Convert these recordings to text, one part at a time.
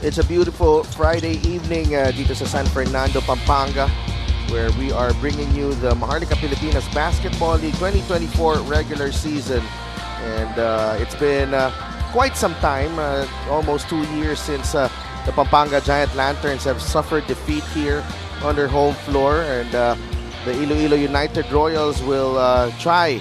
It's a beautiful Friday evening dito sa San Fernando, Pampanga, where we are bringing you the Maharlika Pilipinas Basketball League 2024 regular season. And it's been quite some time, almost 2 years since the Pampanga Giant Lanterns have suffered defeat here on their home floor. And the Iloilo United Royals will try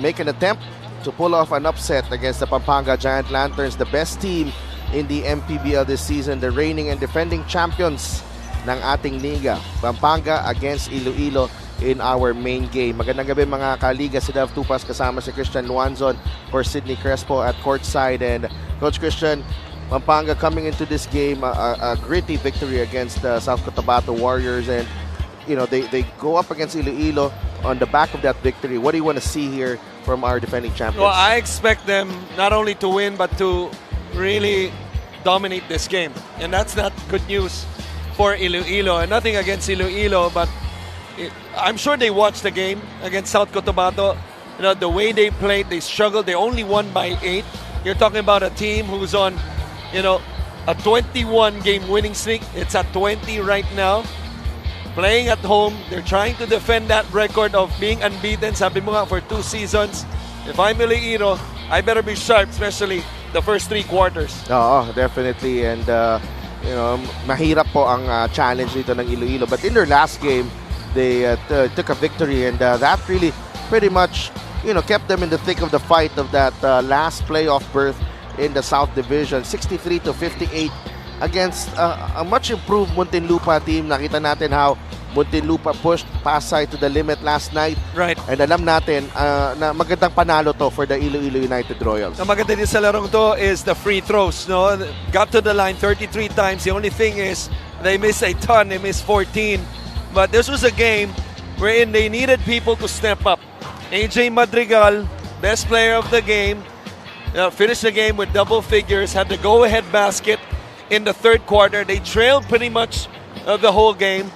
make an attempt to pull off an upset against the Pampanga Giant Lanterns, the best team in the MPBL this season, the reigning and defending champions ng ating liga. Pampanga against Iloilo in our main game. Magandang gabi mga kaliga, si Dav Tupas kasama si Christian Luanzon for Sydney Crespo at courtside. And Coach Christian, Pampanga coming into this game a gritty victory against South Cotabato Warriors, and you know they go up against Iloilo on the back of that victory. What do you want to see here from our defending champions? Well, I expect them not only to win but to really dominate this game, and that's not good news for Iloilo. And nothing against Iloilo, but I'm sure they watched the game against South Cotabato. You know, the way they played, they struggled. They only won by 8. You're talking about a team who's on, you know, a 21-game winning streak. It's at 20 right now. Playing at home, they're trying to defend that record of being unbeaten. Sabi mo nga, for 2 seasons. If I'm Iloilo, I better be sharp, especially the first 3 quarters. Oo, definitely. And, you know, mahirap po ang challenge dito ng Iloilo. But in their last game, they took a victory, and that really pretty much, you know, kept them in the thick of the fight of that last playoff berth in the South Division. 63-58 against a much improved Muntinlupa team. Nakita natin how Muntinlupa pushed Pasay to the limit last night. Right. And alam natin na magandang panalo to for the Iloilo United Royals. Ang maganda din sa larong to is the free throws. No? Got to the line 33 times. The only thing is they missed a ton. They missed 14. But this was a game wherein they needed people to step up. AJ Madrigal, best player of the game, finished the game with double figures, had the go-ahead basket in the third quarter. They trailed pretty much the whole game,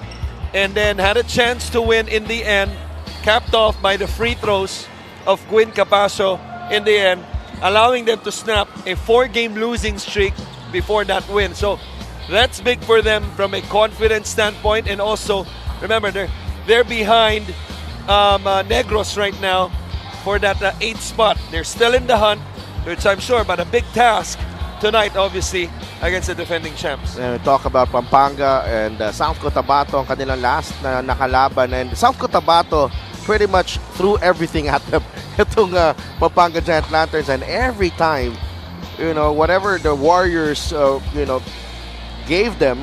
and then had a chance to win in the end, capped off by the free throws of Quinn Capasio in the end, allowing them to snap a 4-game losing streak before that win. So that's big for them from a confidence standpoint, and also remember they're behind Negros right now for that 8th spot. They're still in the hunt, which I'm sure, but a big task tonight, obviously, against the defending champs. Talk about Pampanga and South Cotabato, ang kanilang last na nakalaban. And South Cotabato pretty much threw everything at them. Itong Pampanga Giant Lanterns, and every time, you know, whatever the Warriors, you know, gave them,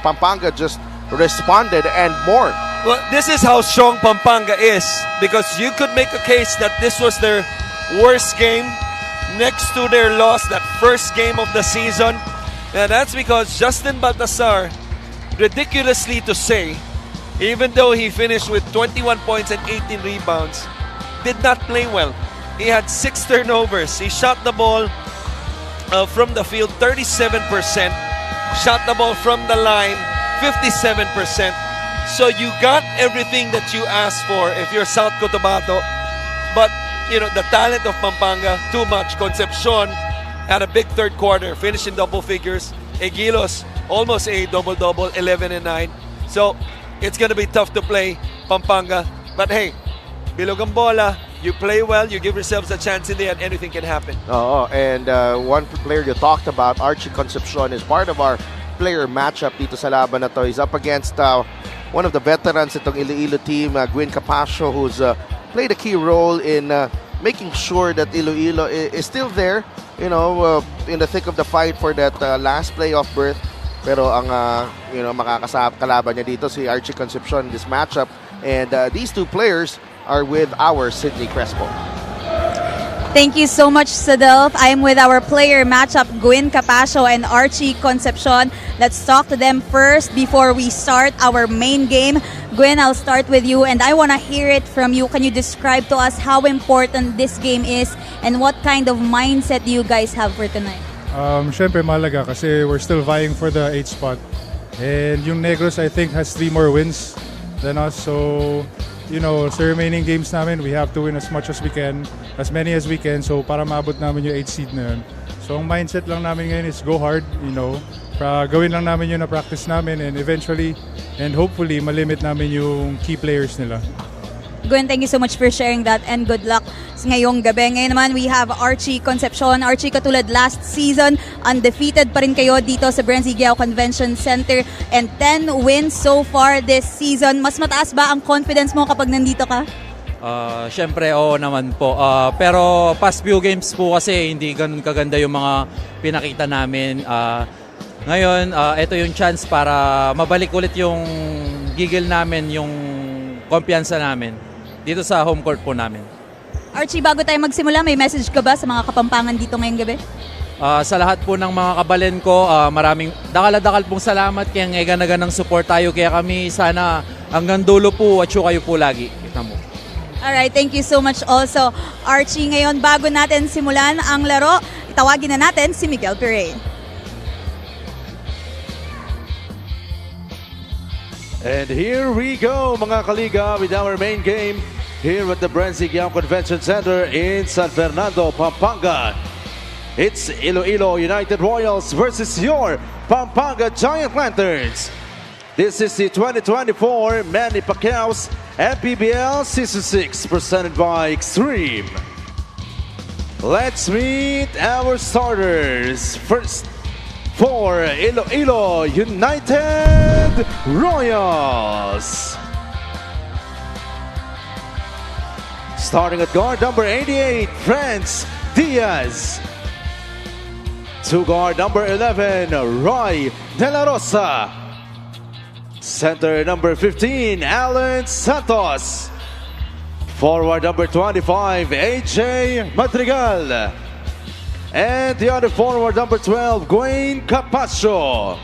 Pampanga just responded and more. Well, this is how strong Pampanga is, because you could make a case that this was their worst game next to their loss, that first game of the season. And that's because Justin Baltasar, ridiculously to say, even though he finished with 21 points and 18 rebounds, did not play well. He had 6 turnovers. He shot the ball from the field 37%, shot the ball from the line 57%. So you got everything that you asked for if you're South Cotabato. But you know, the talent of Pampanga, too much. Concepcion had a big third quarter, finished in double figures. Egilos, almost a double-double, 11 and 9. So, it's going to be tough to play Pampanga. But hey, bilog ang bola, you play well, you give yourselves a chance in the end, anything can happen. Oh, and one player you talked about, Archie Concepcion, is part of our player matchup dito sa laban na to. He's up against one of the veterans itong Iloilo team, Gwen Capasio, who's played a key role in making sure that Iloilo is still there, you know, in the thick of the fight for that last playoff berth. Pero ang you know, makakasahap kalaban niya dito si Archie Concepcion in this matchup, and these two players are with our Sydney Crespo. Thank you so much, Sadelf. I'm with our player matchup, Gwen Capasio and Archie Concepcion. Let's talk to them first before we start our main game. Gwen, I'll start with you and I want to hear it from you. Can you describe to us how important this game is and what kind of mindset do you guys have for tonight? Syempre mahalaga kasi we're still vying for the 8th spot. And yung Negros I think has 3 more wins than us. So, you know, sa remaining games namin, we have to win as much as we can, as many as we can. So para maabot namin yung 8th seed na yun. So ang mindset lang namin ngayon is go hard, you know. Gawin lang namin yun na practice namin and eventually and hopefully malimit namin yung key players nila. Gwen, thank you so much for sharing that and good luck ngayong gabi. Ngayon naman, we have Archie Concepcion. Archie, katulad last season, undefeated pa rin kayo dito sa Branzigiao Convention Center and 10 wins so far this season. Mas mataas ba ang confidence mo kapag nandito ka? Siyempre, oo naman po. Pero past few games po kasi hindi ganun kaganda yung mga pinakita namin. Ngayon, ito yung chance para mabalik ulit yung gigil namin, yung kumpiyansa namin dito sa home court po namin. Archie, bago tayo magsimula, may message ka ba sa mga Kapampangan dito ngayong gabi? Sa lahat po ng mga kabalin ko, maraming dakal pong salamat kaya ngayon ng support tayo kaya kami sana hanggang dulo po at kayo po lagi. Kita mo. Alright, thank you so much also. Archie, ngayon bago natin simulan ang laro, itawagin na natin si Miguel Perey. And here we go, mga kaliga, with our main game here at the Branzigiao Convention Center in San Fernando, Pampanga. It's Iloilo United Royals versus your Pampanga Giant Lanterns. This is the 2024 Manny Pacquiao's MPBL Season 6 presented by Extreme. Let's meet our starters. First, for Iloilo United Royals. Starting at guard number 88, France Diaz. To guard number 11, Roy De La Rosa. Center number 15, Alan Santos. Forward number 25, AJ Madrigal. And the other forward, number 12, Gwen Capasio.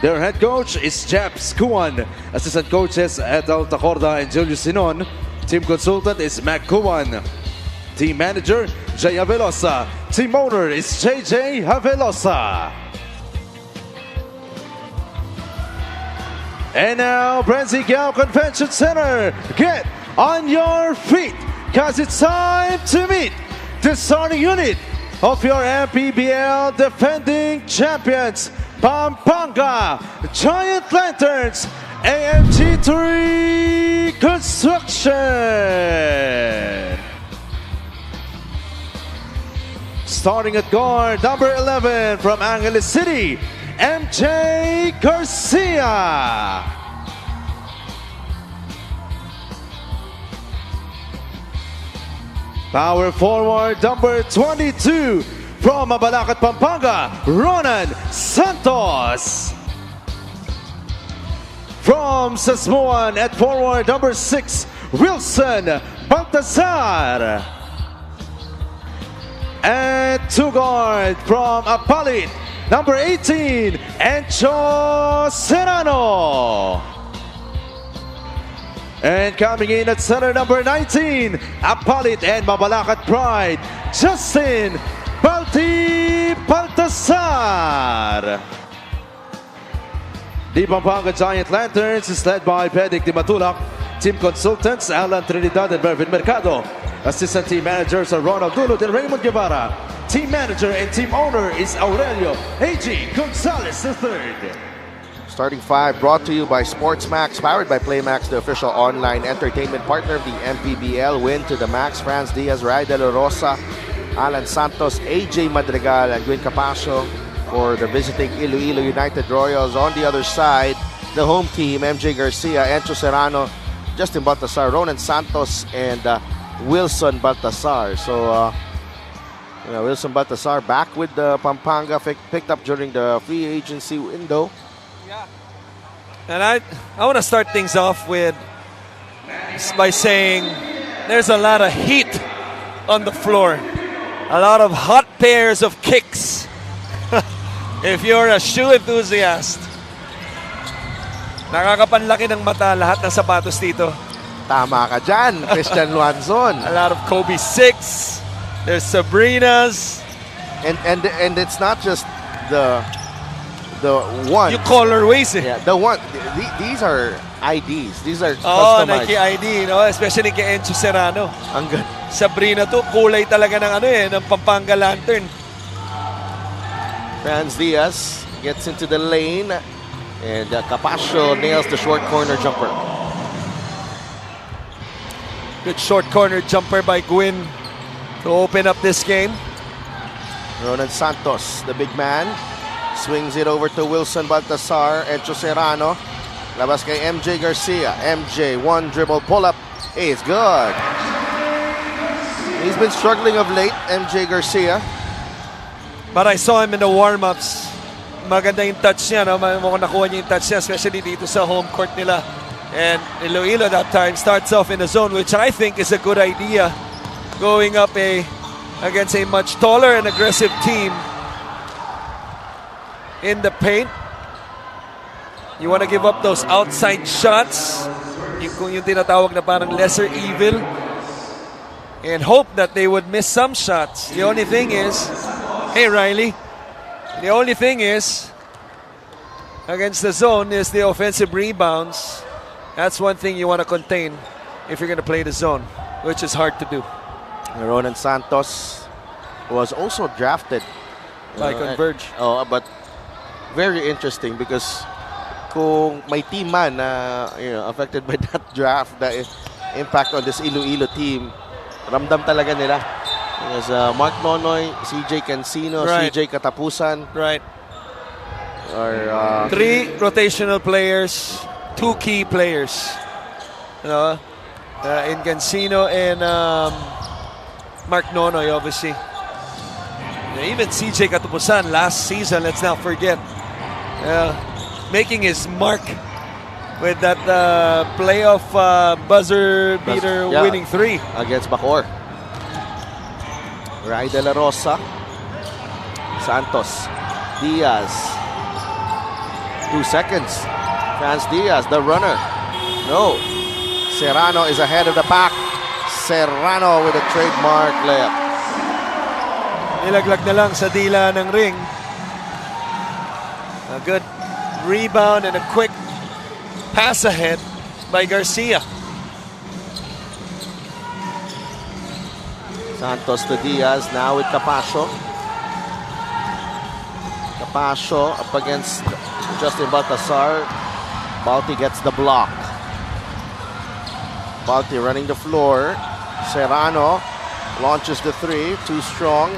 Their head coach is Japs Kuan. Assistant coaches, Ethel Tacorda and Julius Sinon. Team consultant is Mac Kuan. Team manager, Jay Avelosa. Team owner is JJ Avelosa. And now, Branzigiao Convention Center, get on your feet, cause it's time to meet the starting unit of your MPBL defending champions, Pampanga Giant Lanterns, AMG3 Construction. Starting at guard, number 11 from Angeles City, MJ Garcia. Power forward, number 22 from Mabalacat, Pampanga, Ronan Santos. From Sasmuan at forward, number 6, Wilson Baltazar. And to guard from Apalit, number 18, Encho Serrano. And coming in at center, number 19, Apalit and Mabalacat Pride, Justin Balti Baltasar. The Pampanga Giant Lanterns is led by Pedic Di Matulak. Team consultants, Alan Trinidad and Mervin Mercado. Assistant team managers are Ronald Dulot and Raymond Guevara. Team manager and team owner is Aurelio A.G. Gonzalez III. Starting 5 brought to you by SportsMax, powered by PlayMax, the official online entertainment partner of the MPBL. Win to the max. France Diaz, Ray De La Rosa, Alan Santos, AJ Madrigal, and Gwen Capasio for the visiting Iloilo United Royals. On the other side, the home team, MJ Garcia, Encho Serrano, Justin Baltasar, Ronan Santos, and Wilson Baltasar. So, Wilson Baltasar back with the Pampanga, picked up during the free agency window. Yeah. And I want to start things off with by saying there's a lot of heat on the floor. A lot of hot pairs of kicks. If you're a shoe enthusiast. Nakakapanlaki ng mata lahat ng sapatos dito. Tama ka dyan, Christian Luanzon. A lot of Kobe 6. There's Sabrina's. And it's not just the one. Yung colorways eh. Yeah, the one. These are IDs. These are Oh, customized. Nike ID, no? Especially kay Enzo Serrano. Ang ganda. Sabrina to, kulay talaga ng ng Pampanga Lantern. Franz Diaz gets into the lane. And Capascio nails the short corner jumper. Good short corner jumper by Gwyn to open up this game. Ronan Santos, the big man, swings it over to Wilson Baltasar. Encho Serrano. Labas kay MJ Garcia. MJ, one dribble pull-up. It's good. He's been struggling of late, MJ Garcia. But I saw him in the warm-ups. Maganda yung touch niya, no? Mukhang nakuha niya yung touch niya, especially dito sa home court nila. And Iloilo that time starts off in the zone, which I think is a good idea. Going up against a much taller and aggressive team in the paint. You want to give up those outside shots, yung tinatawag na parang lesser evil, and hope that they would miss some shots. The only thing is, hey Riley, the only thing is, against the zone is the offensive rebounds. That's one thing you want to contain if you're going to play the zone, which is hard to do. Ronan Santos was also drafted By Converge. But very interesting because kung may team man na affected by that draft, the impact on this Iloilo team, ramdam talaga nila. There's Mark Nonoy, CJ Cancino, Right. CJ Katapusan. Right. Or 3 rotational players, 2 key players. In Cancino and Mark Nonoy, obviously. Even CJ Katapusan last season, let's not forget, making his mark with that playoff buzzer beater winning 3 against Bacoor. Ray De La Rosa, Santos, Diaz. 2 seconds. Franz Diaz, the runner. No. Serrano is ahead of the pack. Serrano with a trademark layup. Nilaglag na lang sa dila ng ring. A good rebound and a quick pass ahead by Garcia. Santos to Diaz, now with Capascio. Capascio up against Justin Baltasar. Balti gets the block. Balti running the floor. Serrano launches the 3, too strong.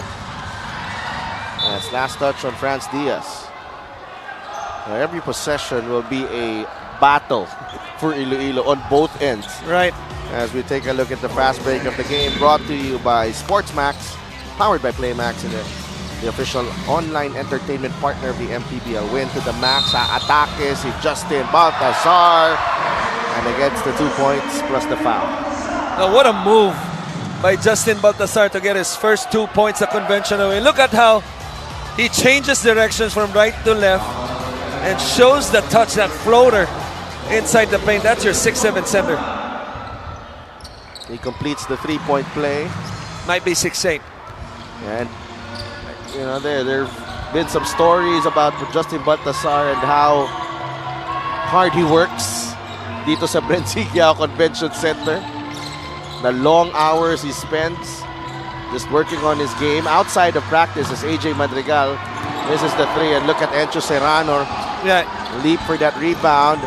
That's last touch on Franz Diaz. Now every possession will be a battle for Iloilo on both ends. Right. As we take a look at the fast break of the game, brought to you by Sportsmax, powered by PlayMax, and the official online entertainment partner of the MPBL. Win to the max. Atake si Justin Baltasar, and he gets the 2 points plus the foul. Now what a move by Justin Baltasar to get his first 2 points the conventional way. Look at how he changes directions from right to left and shows the touch, that floater inside the paint. That's your 6'7" center. He completes the 3-point play. Might be 6'8". And there have been some stories about Justin Baltasar and how hard he works dito sa Brencigliao Convention Center. The long hours he spends just working on his game outside of practice as AJ Madrigal misses the 3. And look at Encho Serrano. Yeah. Leap for that rebound.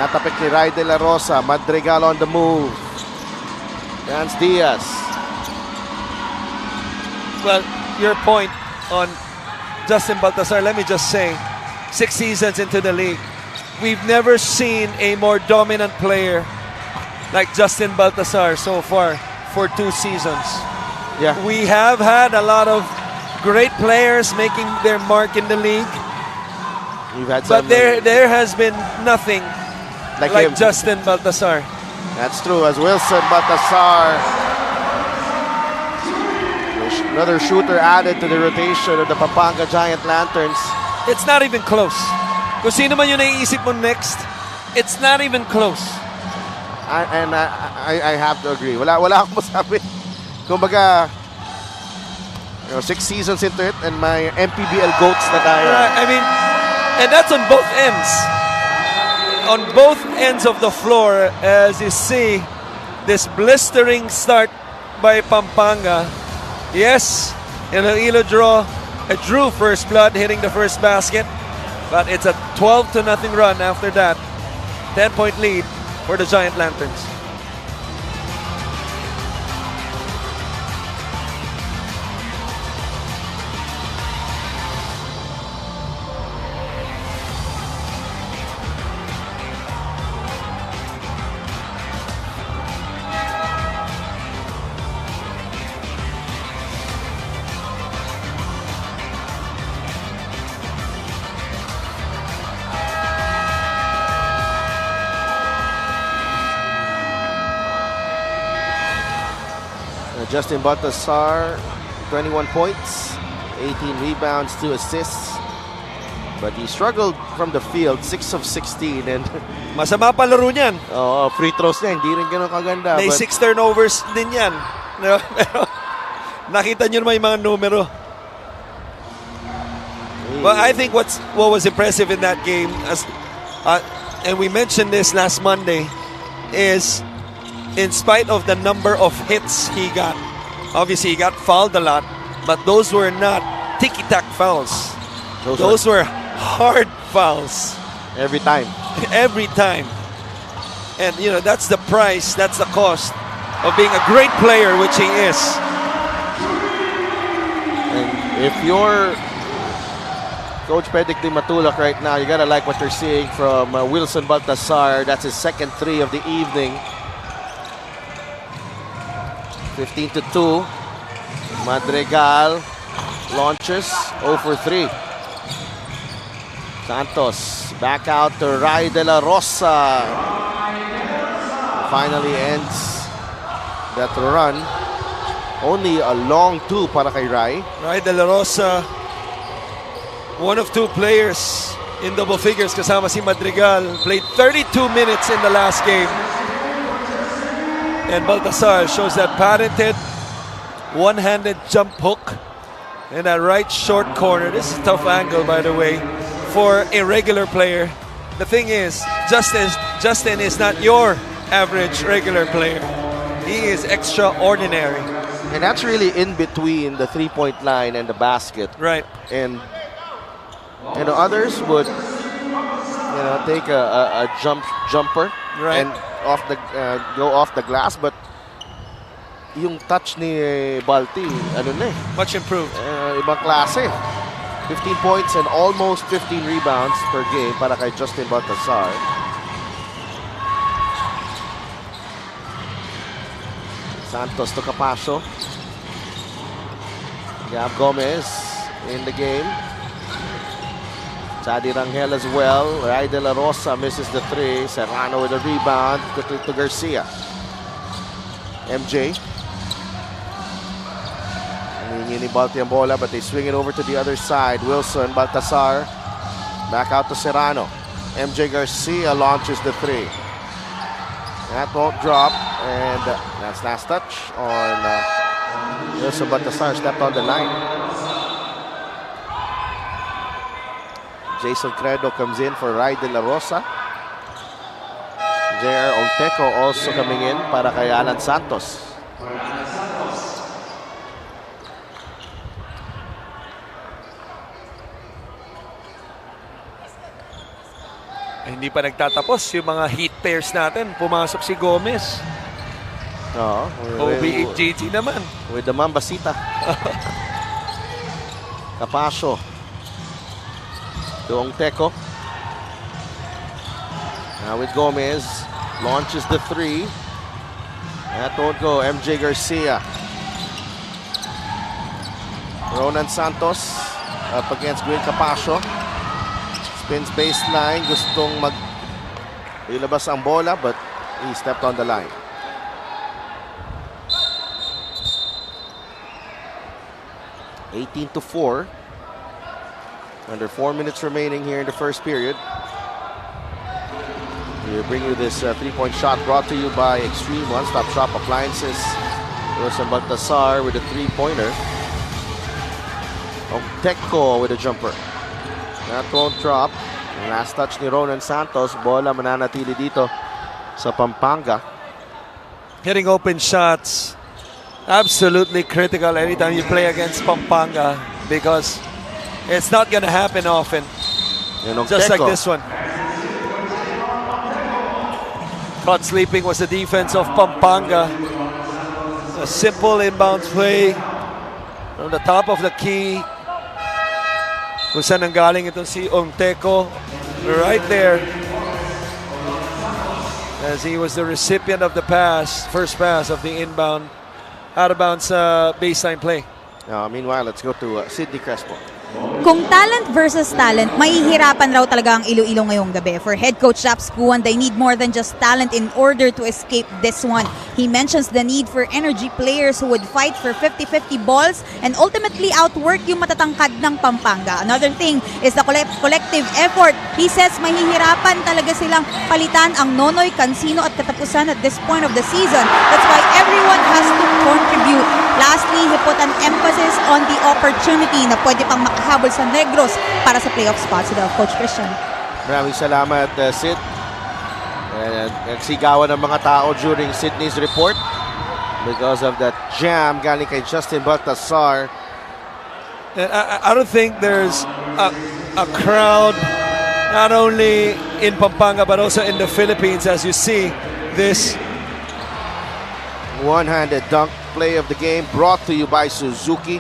Natapik ni Ray De La Rosa. Madrigal on the move. Franz Diaz. Well, your point on Justin Baltasar, let me just say, 6 seasons into the league, we've never seen a more dominant player like Justin Baltasar so far for 2 seasons. Yeah. We have had a lot of great players making their mark in the league, We've had but some, there has been nothing like him. Justin Baltasar. That's true, as Wilson Baltasar Another shooter added to the rotation of the Pampanga Giant Lanterns. It's not even close. Kung sino man yung naiisip mo next, it's not even close. I have to agree. Wala akong masabi. Kumbaga, 6 seasons into it and my MPBL goats na tayo. I mean, and that's on both ends. On both ends of the floor, as you see, this blistering start by Pampanga. Yes, Iloilo drew first blood, hitting the first basket, but it's a 12-0 run after that. 10-point lead for the Giant Lanterns. Justin Baltasar, 21 points, 18 rebounds, 2 assists. But he struggled from the field, 6 of 16. And Masama pa laro niyan. free throws niya, hindi rin ganun kaganda. May 6 turnovers din yan. No? Pero nakita nyo naman yung mga numero. Well, I think what was impressive in that game, and we mentioned this last Monday, is in spite of the number of hits he got, obviously he got fouled a lot, but those were not ticky-tack fouls. Those were hard fouls. Every time. Every time. And, that's the price, that's the cost of being a great player, which he is. And if you're Coach Pedic Di Matulak right now, you gotta like what you're seeing from Wilson Baltasar. That's his second 3 of the evening. 15-2. Madrigal launches 0 for 3. Santos back out to Rai De La Rosa. Finally ends that run. Only a long 2 para kay Rai. Rai De La Rosa, one of 2 players in double figures kasama si Madrigal. Played 32 minutes in the last game. And Baltasar shows that patented one-handed jump hook in that right short corner. This is a tough angle, by the way, for a regular player. The thing is, Justin is not your average regular player. He is extraordinary. And that's really in between the 3-point line and the basket. Right. And others would take a jumper Right. and go off the glass, but yung touch ni Balti, Much improved. ibang klase. 15 points and almost 15 rebounds per game para kay Justin Baltasar. Santos to Capacio. Gab Gomez in the game. Sadi Rangel as well. Rai De La Rosa misses the 3. Serrano with a rebound. Quickly to Garcia. MJ. Hiningi ni Balti ang bola, but they swing it over to the other side. Wilson, Baltasar. Back out to Serrano. MJ Garcia launches the 3. That won't drop. And that's last touch on Wilson. Baltasar stepped on the line. Jason Credo comes in for Rai De La Rosa. J.R. Onteco also coming in para kay Alan Santos. Hindi pa nagtatapos yung mga heat pairs natin. Pumasok si Gomez. Oo. OB8GG naman. With the Mambasita. Capacio. To Onteco. Now with Gomez. Launches the 3. That won't go. MJ Garcia. Ronan Santos up against Gwen Capacio. Spins baseline. Gustong ilabas ang bola, but he stepped on the line. 18-4. Under 4 minutes remaining here in the first period. We bring you this 3-point shot brought to you by Extreme One-Stop Shop Appliances. Wilson Baltasar with a 3-pointer. Tecco with a jumper. That won't drop. Last touch ni Ronan Santos. Bola mananatili dito sa Pampanga. Hitting open shots, absolutely critical anytime you play against Pampanga because it's not going to happen often. Just like this one. Caught sleeping was the defense of Pampanga. A simple inbounds play from the top of the key. Kung saan nanggaling itong si Onteco. Right there. As he was the recipient of the pass, first pass of the inbound, out of bounds baseline play. Meanwhile, let's go to Sidney Crespo. Kung talent versus talent, mahihirapan raw talaga ang Iloilo ngayong gabi. For head coach Raps Guan, they need more than just talent in order to escape this one. He mentions the need for energy players who would fight for 50-50 balls and ultimately outwork yung matatangkad ng Pampanga. Another thing is the collective effort. He says mahihirapan talaga silang palitan ang Nonoy, Cancino at Katapusan at this point of the season. That's why everyone has to contribute. Lastly, he put an emphasis on the opportunity na pwede pang makahabol sa Negros para sa playoff spot sila of Coach Christian. Maraming salamat, Sid. Nagsigawan ng mga tao during Sydney's report because of that jam galing kay Justin Baltasar. I don't think there's a crowd not only in Pampanga but also in the Philippines as you see this one-handed dunk play of the game brought to you by Suzuki.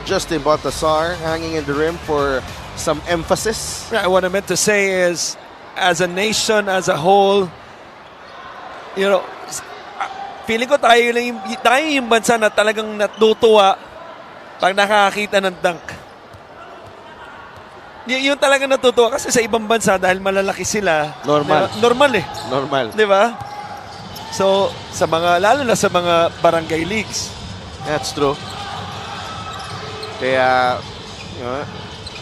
Justin Baltasar hanging in the rim for some emphasis. Right, what I meant to say is, as a nation, as a whole, feeling ko tayo yung bansa na talagang natutuwa pag nakakita ng dunk. Yung talagang natutuwa kasi sa ibang bansa dahil malalaki sila. Normal. Diba? Normal eh. Normal. Di ba? So, lalo na sa mga barangay leagues. That's true. Kaya,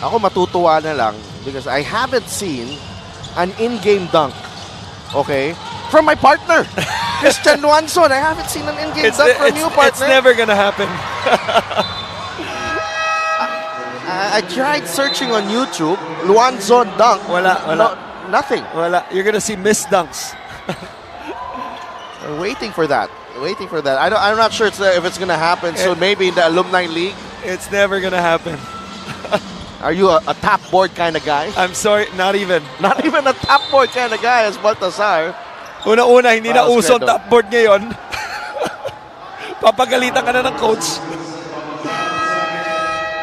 ako matutuwa na lang because I haven't seen an in-game dunk, okay, from my partner, Christian Luanzon. I haven't seen an in-game dunk from you, partner. It's never gonna happen. I tried searching on YouTube, Luanzon dunk. Wala. Nothing. Wala. You're gonna see missed dunks. I'm waiting for that. I'm not sure if it's gonna happen. So maybe in the alumni league. It's never gonna happen. Are you a top board kind of guy? I'm sorry, not even. Not even a top board kind of guy as Baltasar. Una-una, hindi na uso ang top board ngayon. Papagalitan ka na ng coach.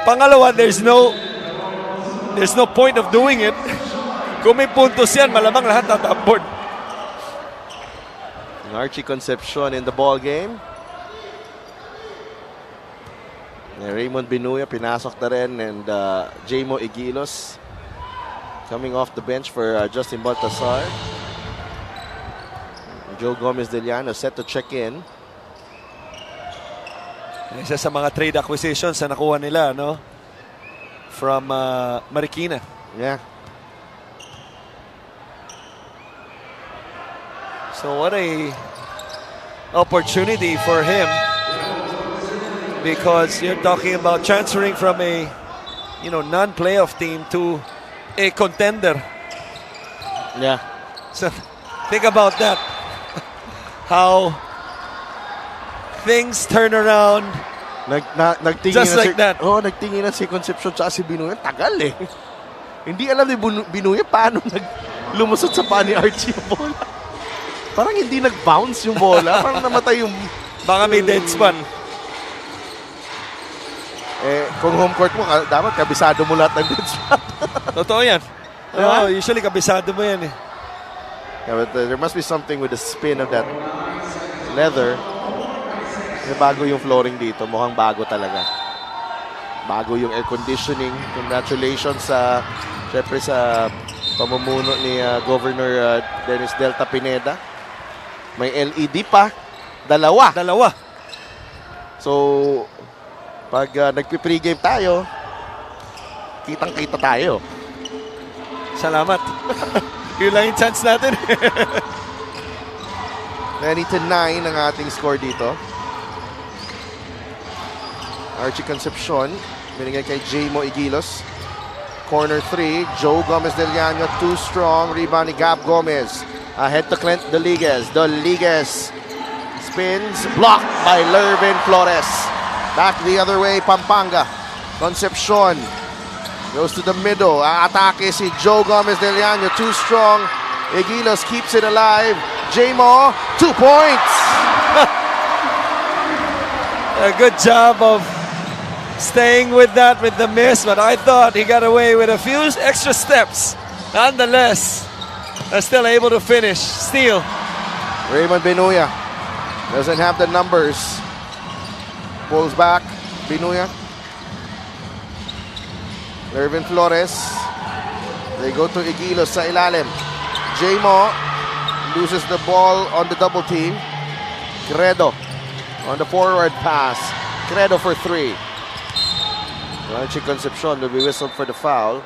Pangalawa, there's no point of doing it. Kung may puntos yan, malamang lahat na top board. Archie Concepcion in the ball game. Raymond Binuya pinasok na rin and Jamo Igilos coming off the bench for Justin Baltasar. Joe Gomez Deliano set to check in. Isa sa mga trade acquisitions na nakuha nila, no? From Marikina. Yeah. So what a opportunity for him, because you're talking about transferring from a non-playoff team to a contender. Yeah. So think about that. How things turn around Nagtingin just like that. Nagtingin na si Concepcion at si Binuya. Tagal eh. Hindi alam ni Binuya paano lumusot sa pa ni Archie yung bola. Parang hindi nag-bounce yung bola. Parang namatay yung... Baka may dead spot. Kung home court mo, dapat kabisado mo lahat ng dead spot. Totoo yan. Diba? Usually kabisado mo yan eh. Yeah, but there must be something with the spin of that leather. Bago yung flooring dito. Mukhang bago talaga. Bago yung air conditioning. Congratulations syempre sa pamumuno ni Governor Dennis Delta Pineda. May LED pa. Dalawa. Dalawa. So, Pag nagpi-pregame tayo, kitang-kita tayo. Salamat. Yun lang yung chance natin. 90-9 ang ating score dito. Archie Concepcion, binigay kay J-Mo Igilos. Corner 3, Joe Gomez Del Llano, too strong. Rebound ni Gab Gomez. Ahead to Clint Doliguez. Doliguez spins, blocked by Lervin Flores. Back the other way, Pampanga. Concepcion goes to the middle. Atake si Joe Gomez Del Llano, too strong. Igilos keeps it alive. J-Mo, 2 points. A good job of staying with that with the miss, but I thought he got away with a few extra steps. Nonetheless, still able to finish. Steal. Raymond Benuya doesn't have the numbers. Pulls back. Benuya. Lervin Flores. They go to Igilos sa ilalim. J-Mo loses the ball on the double team. Credo on the forward pass. Credo for 3. Archie Concepcion will be whistled for the foul.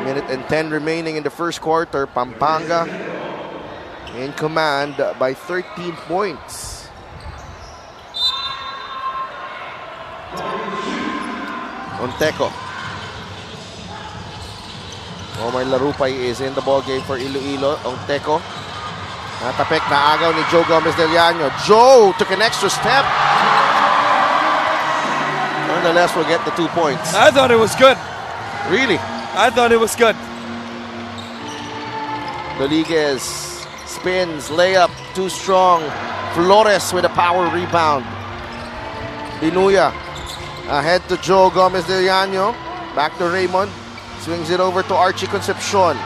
Minute and 10 remaining in the first quarter. Pampanga in command by 13 points. Onteco. Omar Larupay is in the ball game for Iloilo. Onteco. Natapek na agaw ni Joe Gomez Del Llano. Joe took an extra step. Nonetheless, will get the 2 points. I thought it was good. Really? I thought it was good. Rodriguez spins, layup, too strong. Flores with a power rebound. Benuya ahead to Joe Gomez Del Llano. Back to Raymond. Swings it over to Archie Concepcion.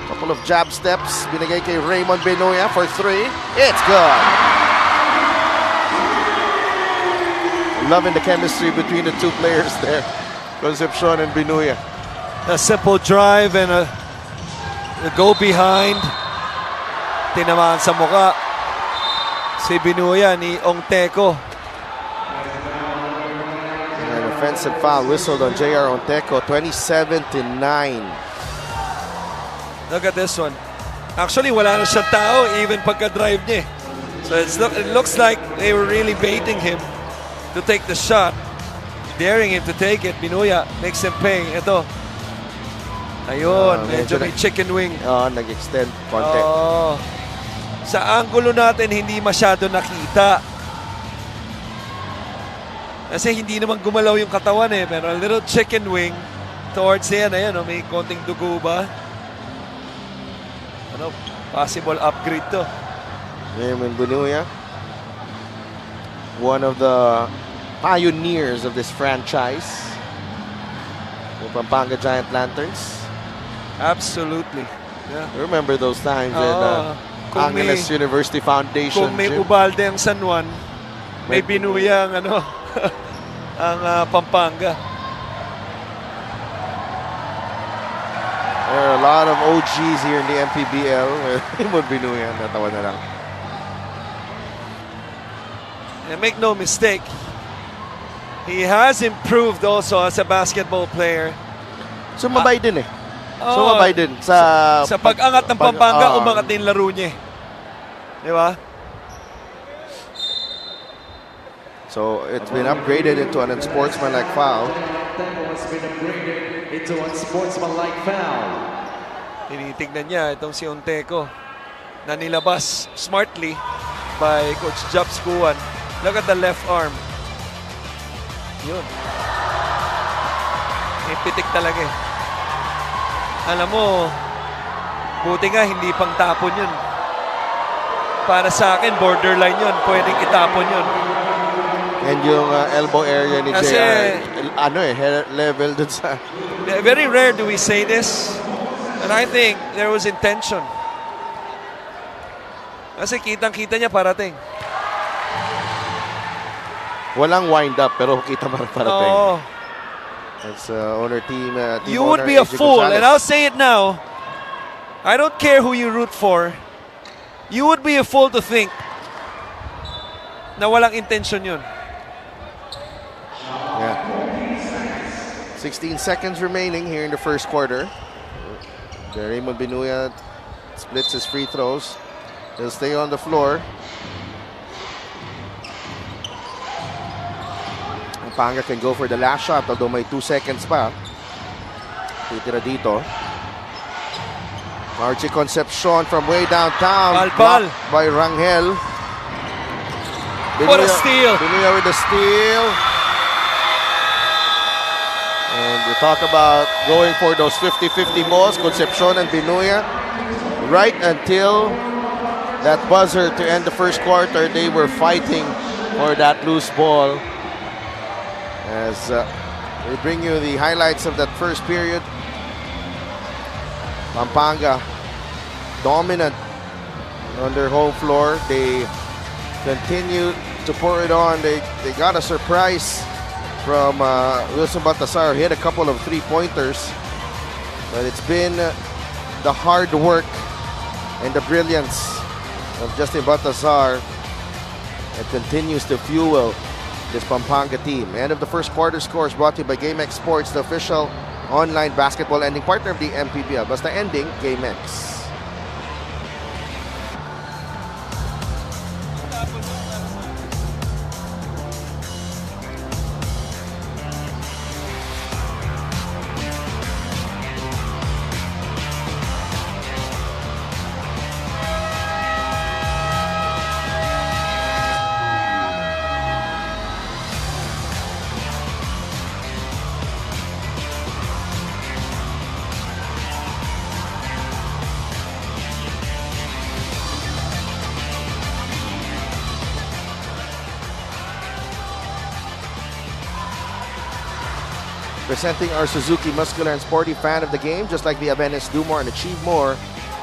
Couple of jab steps. Binigay kay Raymond Benuya for 3. It's good. Loving the chemistry between the two players there. Concepcion and Benuya. A simple drive and a go behind. Tinamaan sa muka si Benuya ni Onteco. An offensive foul whistled on J.R. Onteco. 27-9. Look at this one. Actually, wala na siyang tao even pagka-drive niya. So it looks like they were really baiting him to take the shot. Daring him to take it. Benuya makes him pay. Ito. Ayun, medyo may chicken wing. Nag-extend konti. Sa angulo natin, hindi masyado nakita. Kasi hindi naman gumalaw yung katawan eh. Pero a little chicken wing towards the end. Ayan, may konting dugo ba? Possible upgrade to. Raymond Benuya, one of the pioneers of this franchise. The Pampanga Giant Lanterns. Absolutely. Yeah. Remember those times in Angeles University Foundation. Kung may Gym. Ubalde ang San Juan, may Benuya ang ang Pampanga. There are a lot of OGs here in the MPBL. Raymond Benuya, natawa na lang. And make no mistake, he has improved also as a basketball player. Sumabay din eh. Sumabay din sa pag-angat ng Pampanga, umangat din laro niya. Di ba? So it's been upgraded into an unsportsmanlike foul. It's been upgraded into unsportsmanlike foul. Tinitignan niya itong si Onteco na nilabas smartly by Coach Jobs Kuwan. Look at the left arm. Yun. May pitik talaga eh. Alam mo, buti nga hindi pang tapon yun. Para sa akin, borderline yun. Pwedeng itapon yun. And yung elbow area ni Kasi, JR, level dun sa... Very rare do we say this. And I think there was intention. Kasi kitang-kita niya parating. Walang wind up pero kita parating. Oo. It's owner team. You would be a fool, and I'll say it now. I don't care who you root for. You would be a fool to think na walang intention yun. Yeah. 16 seconds remaining here in the first quarter. Raymond Binuya splits his free throws. He'll stay on the floor. Pampanga can go for the last shot, although may 2 seconds pa. Titira dito. Archie Concepcion from way downtown. Pal. Blocked by Rangel. What a steal. Binuya with the steal. And we talk about going for those 50-50 balls. Concepcion and Binuya. Right until that buzzer to end the first quarter, they were fighting for that loose ball. As we bring you the highlights of that first period. Pampanga dominant on their home floor. They continue to pour it on. They got a surprise from Wilson Baltasar. He had a couple of three-pointers, but it's been the hard work and the brilliance of Justin Baltasar that continues to fuel this Pampanga team. End of the first quarter scores brought to you by GameX Sports, the official online basketball ending partner of the MPBL. Basta ending, GameX. Presenting our Suzuki Muscular and Sporty fan of the game, just like the Avenes, do more and achieve more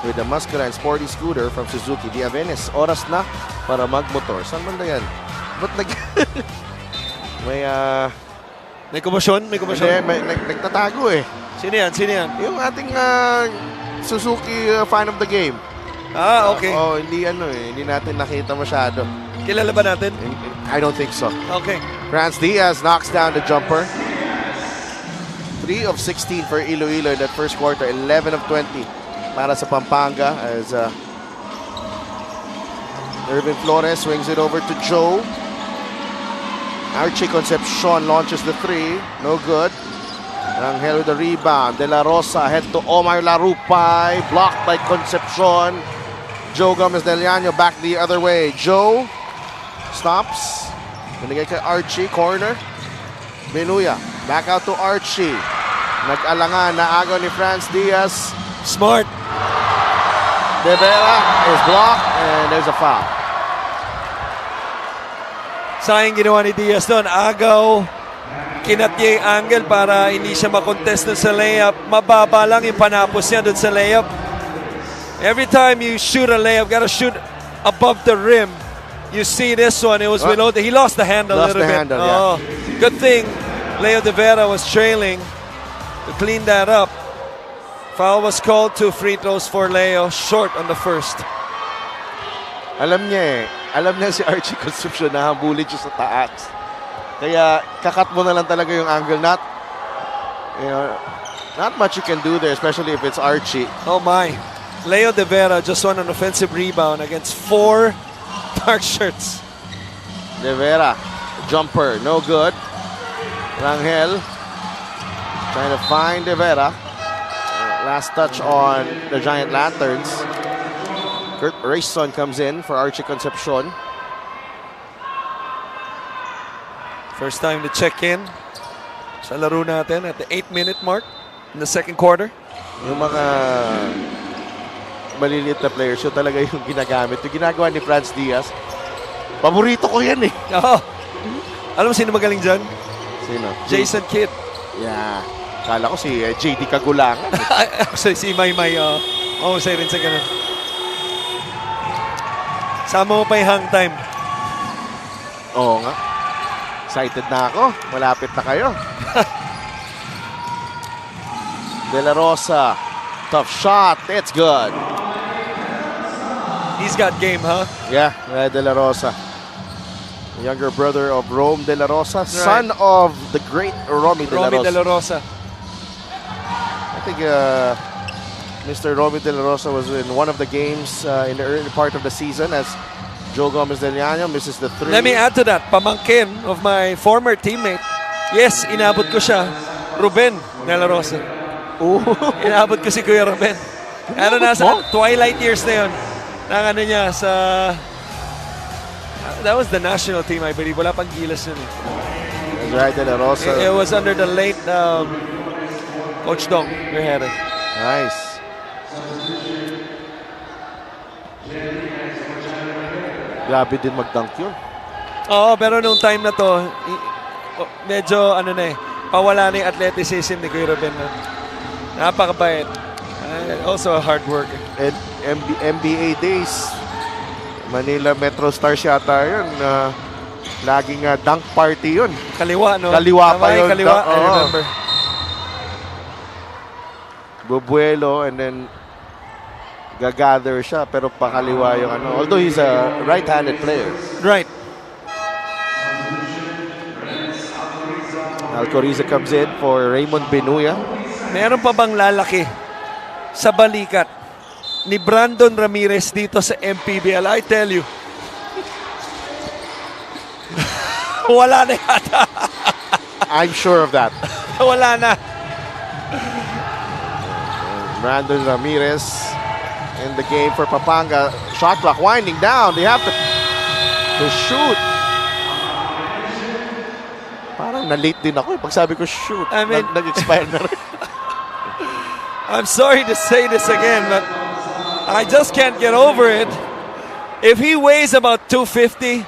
with the Muscular and Sporty scooter from Suzuki. The Avenes, oras na para magmotor. Saan man na yan? Ba't May komosyon? May komosyon? nagtatago eh. Sino yan? Sino yan? Yung ating Suzuki fan of the game. Ah, okay. Hindi natin nakita masyado. Kilala ba natin? I don't think so. Okay. Franz Diaz knocks down the jumper. 3 of 16 for Iloilo in that first quarter. 11 of 20 para sa Pampanga as Irvin Flores swings it over to Joe. Archie Concepcion launches the 3. No good. Rangel with the rebound. De La Rosa head to Omar Larupay. Blocked by Concepcion. Joe Gomez Del Llano back the other way. Joe stops. Binigay kay Archie. Corner. Binuya. Back out to Archie. Nag-alangan na agaw ni Franz Diaz. Smart. De Vera is blocked and there's a foul. Sayang ginawa ni Diaz doon. Agaw. Kinatya yung angle para hindi siya makontest dun sa layup. Mababa lang yung panapos niya dun sa layup. Every time you shoot a layup, gotta shoot above the rim. You see this one, it was below. He lost the handle a little bit. Handle, yeah. Good thing Leo De Vera was trailing to clean that up. Foul was called, 2 free throws for Leo, short on the first. Alam niya si Archie Concepcion na habulin siya sa taas. Kaya kakat mo na lang talaga yung angle. Not much you can do there, especially if it's Archie. Oh my. Leo De Vera just won an offensive rebound against 4 dark shirts. De Vera, jumper, no good. Rangel trying to find De Vera. Last touch on the Giant Lanterns. Kurt Rayson comes in for Archie Concepcion. First time to check in sa laro natin at the 8-minute mark in the second quarter. Yung mga maliliit na players, yun talaga yung ginagamit. Yung ginagawa ni Franz Diaz, paborito ko yan eh. Oo. Alam mo sino magaling dyan? Sino? Jason Kidd. Yeah. Kala ko si JD Kagulangan. Si Maymay. Say rin sa ganun. Sama mo pa yung hang time. Oo nga. Excited na ako. Malapit na kayo. De La Rosa. Tough shot. It's good. He's got game, huh? Yeah, De La Rosa. Younger brother of Rome De La Rosa. Son of the great Romy De La Romy Rosa. De La Rosa. I think Mr. Romy De La Rosa was in one of the games in the early part of the season as Joe Gomez Del Llano misses the three. Let me add to that, pamangkin of my former teammate. Yes, inabot ko siya. Ruben De La Rosa. Ooh. Inabot ko si Kuya Ruben. Ano nasa twilight years na yun. Nang ano niya sa... That was the national team, I believe. Wala pang Gilas yun. That's right, De La Rosa. It was under the late Coach Dong. We're headed. Nice. Grabe din mag-dunk yun. Oo, pero nung time na to, medyo ano na pawala na yung athleticism ni Kuya Ruben. Napakabait. Also a hard worker. And NBA days, Manila Metro Stars yata yun. Laging dunk party yun. Kaliwa, no? Kaliwa pa yun. Kaliwa, I remember. Bubuelo and then gagather siya pero pakaliwa yung ano. Although he's a right-handed player. Right. Alcoriza comes in for Raymond Benuya. Meron pa bang lalaki sa balikat ni Brandon Ramirez dito sa MPBL? I tell you. Wala na yata. I'm sure of that. Wala na. Brandon Ramirez in the game for Pampanga. Shot clock winding down. They have to shoot. Parang na-late din ako. Pag sabi ko shoot, I mean, nag-expire na rin. I'm sorry to say this again, but I just can't get over it. If he weighs about 250,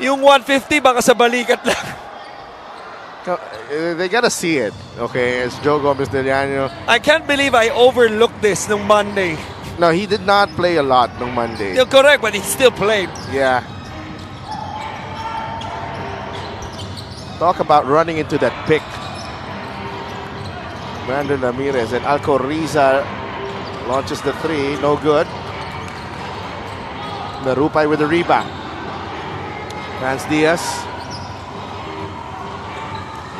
yung 150 baka sa balikat lang. They gotta see it. Okay, it's Joe Gomez Del Llano. I can't believe I overlooked this nung Monday. No, he did not play a lot on Monday. You're correct, but he still played. Yeah. Talk about running into that pick. Brandon Ramirez and Alcoriza launches the three. No good. Narupay with the rebound. Franz Diaz.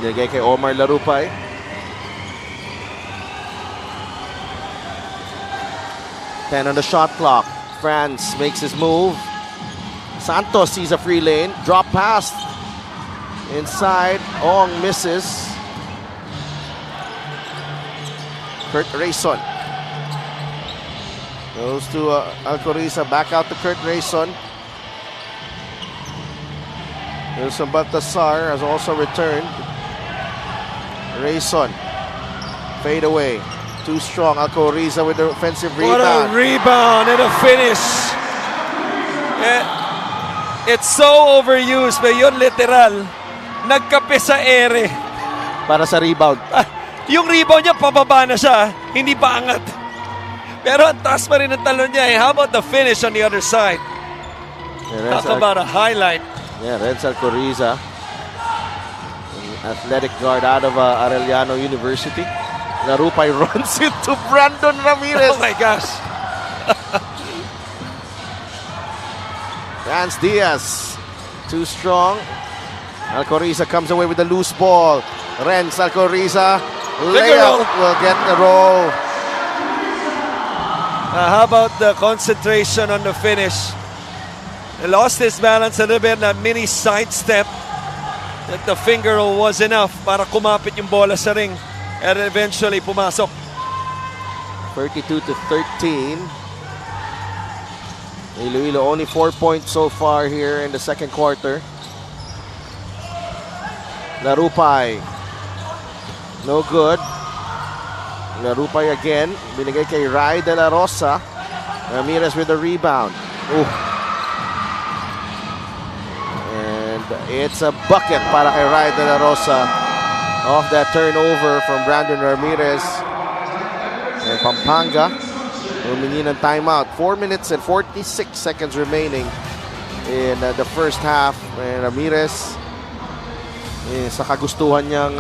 Nilagay kay Omar Larupay. Ten on the shot clock. Franz makes his move. Santos sees a free lane. Drop pass. Inside. Ong misses. Kurt Rayson. Goes to Alcoriza. Back out to Kurt Rayson. Wilson Baltasar has also returned. Rayson. Fade away. Too strong. Alcoriza with the offensive rebound. What a rebound and a finish. It's so overused, but yun literal. Nagkape sa ere. Para sa rebound. Yung rebound niya, pababa na siya. Hindi pa angat. Pero ang taas pa rin ang talon niya. How about the finish on the other side? Talk about a highlight. Yeah, Renz Alcoriza. Athletic guard out of Arellano University. Narupay runs into Brandon Ramirez. Oh my gosh. Franz Diaz. Too strong. Alcoriza comes away with the loose ball. Renz Alcoriza. Layup will get the roll. How about the concentration on the finish? He lost his balance a little bit. That mini sidestep. That the finger roll was enough para kumapit yung bola sa ring. And eventually pumasok. 32-13. Iloilo only 4 points so far here in the second quarter. Larupay. No good. Larupay again. Binigay kay Rai De La Rosa. Ramirez with the rebound. Ooh. And it's a bucket para kay Rai De La Rosa. Off that turnover from Brandon Ramirez. And Pampanga humingi ng timeout. 4 minutes and 46 seconds remaining in the first half. And Ramirez sa kagustuhan niyang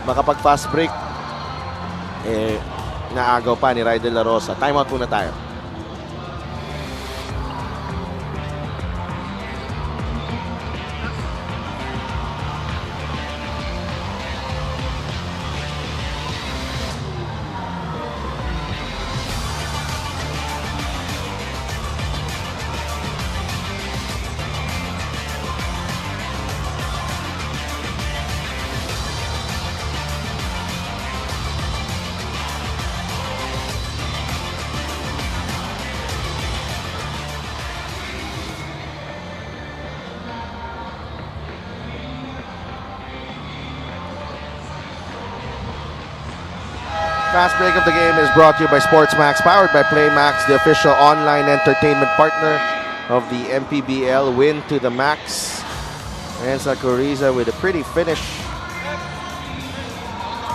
makapag-fast break. naagaw pa ni Ray De La Rosa. Timeout muna tayo. Fast break of the game is brought to you by SportsMax, powered by PlayMax, the official online entertainment partner of the MPBL. Win to the max. Renza Coriza with a pretty finish.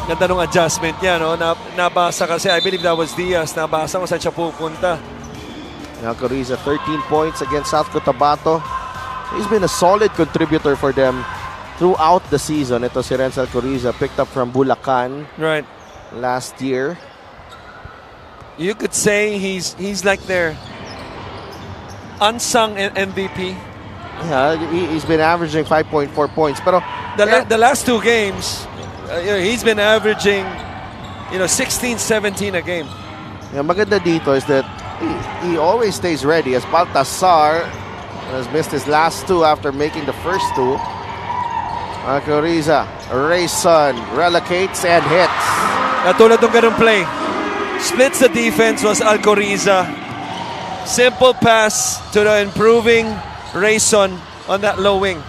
Ganda nung adjustment niya, no? Nabasa kasi, I believe that was Diaz. Nabasa kung saan siya pupunta. Now Coriza 13 points against South Cotabato. He's been a solid contributor for them throughout the season. Ito si Renza Coriza, picked up from Bulacan. Right. Last year. You could say he's like their unsung MVP. Yeah, he's been averaging 5.4 points. Pero the last two games, he's been averaging 16, 17 a game. Yung maganda dito is that he always stays ready, as Baltasar has missed his last two after making the first two. Coriza, Rayson relocates and hits. Katulad ng ganung play. Splits the defense was Alcoriza. Simple pass to the improving Rayson on that low wing.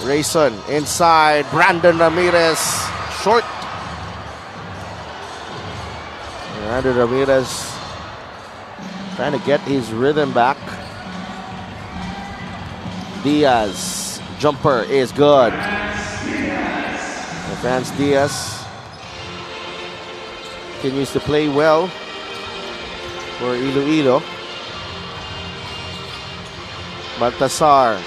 Rayson inside. Brandon Ramirez short. Brandon Ramirez trying to get his rhythm back. Diaz jumper is good. Vance Diaz continues to play well for Iloilo. Baltasar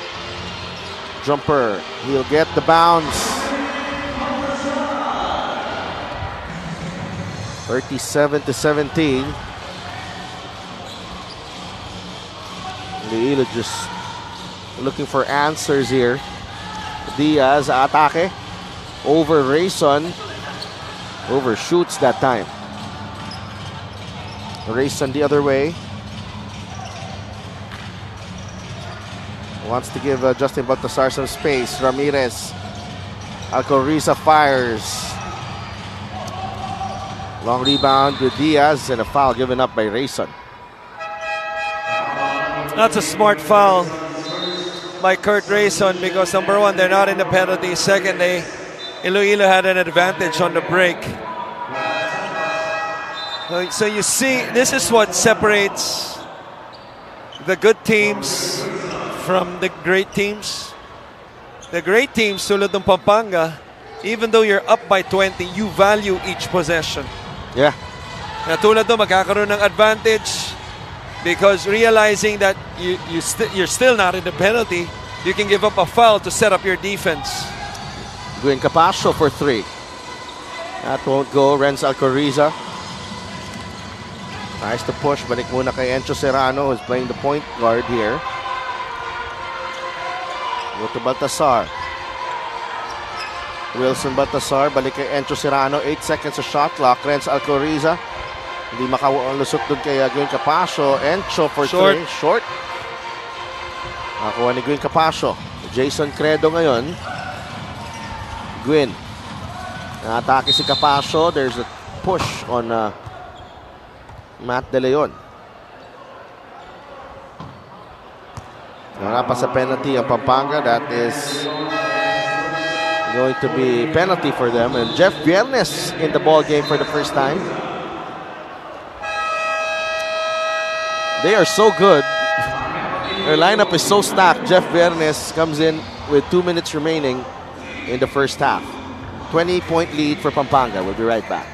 jumper, he'll get the bounce. 37-17. Iloilo just looking for answers here. Diaz atake over Rayson, overshoots that time. Rayson the other way, wants to give Justin Baltasar some space. Ramirez, Alcoriza fires, long rebound with Diaz and a foul given up by Rayson. That's a smart foul by Kurt Rayson because number one, they're not in the penalty. Second, Iloilo had an advantage on the break. So you see, this is what separates the good teams from the great teams. The great teams, tulad ng Pampanga, even though you're up by 20, you value each possession. Yeah. Tulad doon, magkakaroon ng advantage because realizing that you're still not in the penalty, you can give up a foul to set up your defense. Gwen Capascio for three. That won't go. Renz Alcoriza tries to push. Balik muna kay Encho Serrano, who's playing the point guard here. Go to Baltasar. Wilson Baltasar, balik kay Encho Serrano. 8 seconds of shot clock. Renz Alcoriza. Hindi makalusot dun kay Gwen Capascio. Encho for short. three. Short. Nakakuha ni Gwen Capascio. Jason Credo ngayon. Gwen. Atake si Capascio. There's a push on Matt De Leon. Wala pa sa penalty ang Pampanga. That is going to be penalty for them. And Jeff Viernes in the ball game for the first time. They are so good. Their lineup is so stacked. Jeff Viernes comes in with 2 minutes remaining in the first half. 20-point lead for Pampanga. We'll be right back.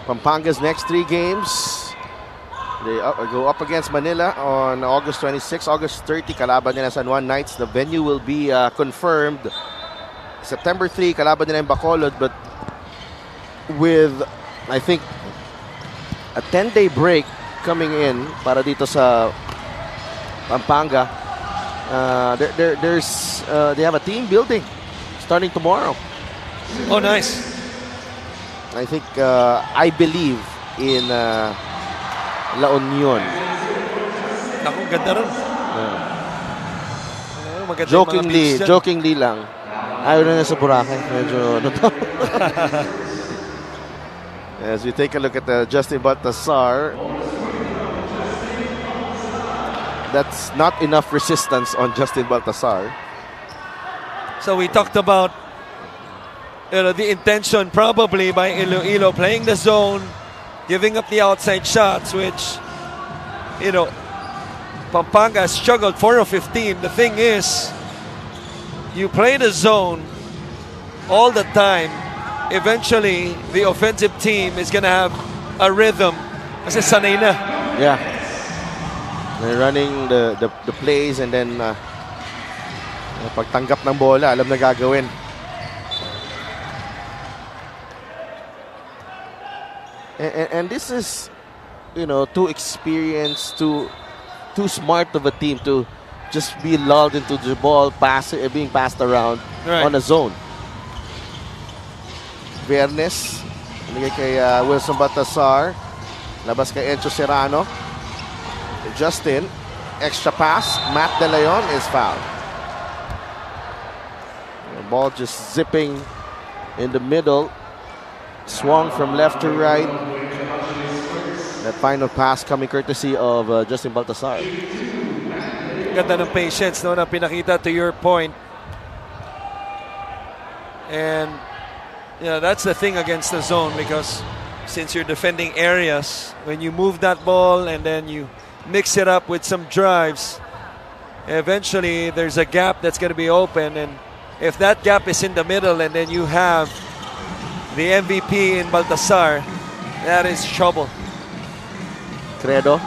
Pampanga's next 3 games. They go up against Manila on August 26, August 30, kalaban nila San Juan Knights. The venue will be confirmed. September 3, kalaban nila yung Bacolod, but with, I think, a 10-day break coming in para dito sa Pampanga, they have a team building starting tomorrow. Oh, nice. I think, I believe in La Union. Naku, ganda ron. Maganda yung mga beats dyan. Jokingly lang. Ayaw na sa Boracay. Medyo ano to. As we take a look at Justin Baltasar, that's not enough resistance on Justin Baltasar. So we talked about the intention probably by Iloilo playing the zone, giving up the outside shots, which, Pampanga has struggled 4 of 15. The thing is, you play the zone all the time, eventually the offensive team is going to have a rhythm kasi sanay na. Yeah. They're running the plays and then pagtanggap ng bola, alam na gagawin. And this is, too experienced, too smart of a team to just be lulled into the ball being passed around on a zone. Viernes, binigay kay Wilson Baltasar. Labas kay Encho Serrano. Justin, extra pass. Matt De Leon is fouled. The ball just zipping in the middle. Swung from left to right. That final pass coming courtesy of Justin Baltasar. Ganda ng patience na pinakita, to your point. And that's the thing against the zone, because since you're defending areas, when you move that ball and then you mix it up with some drives, eventually there's a gap that's going to be open, and if that gap is in the middle and then you have the MVP in Baltasar, that is trouble. Credo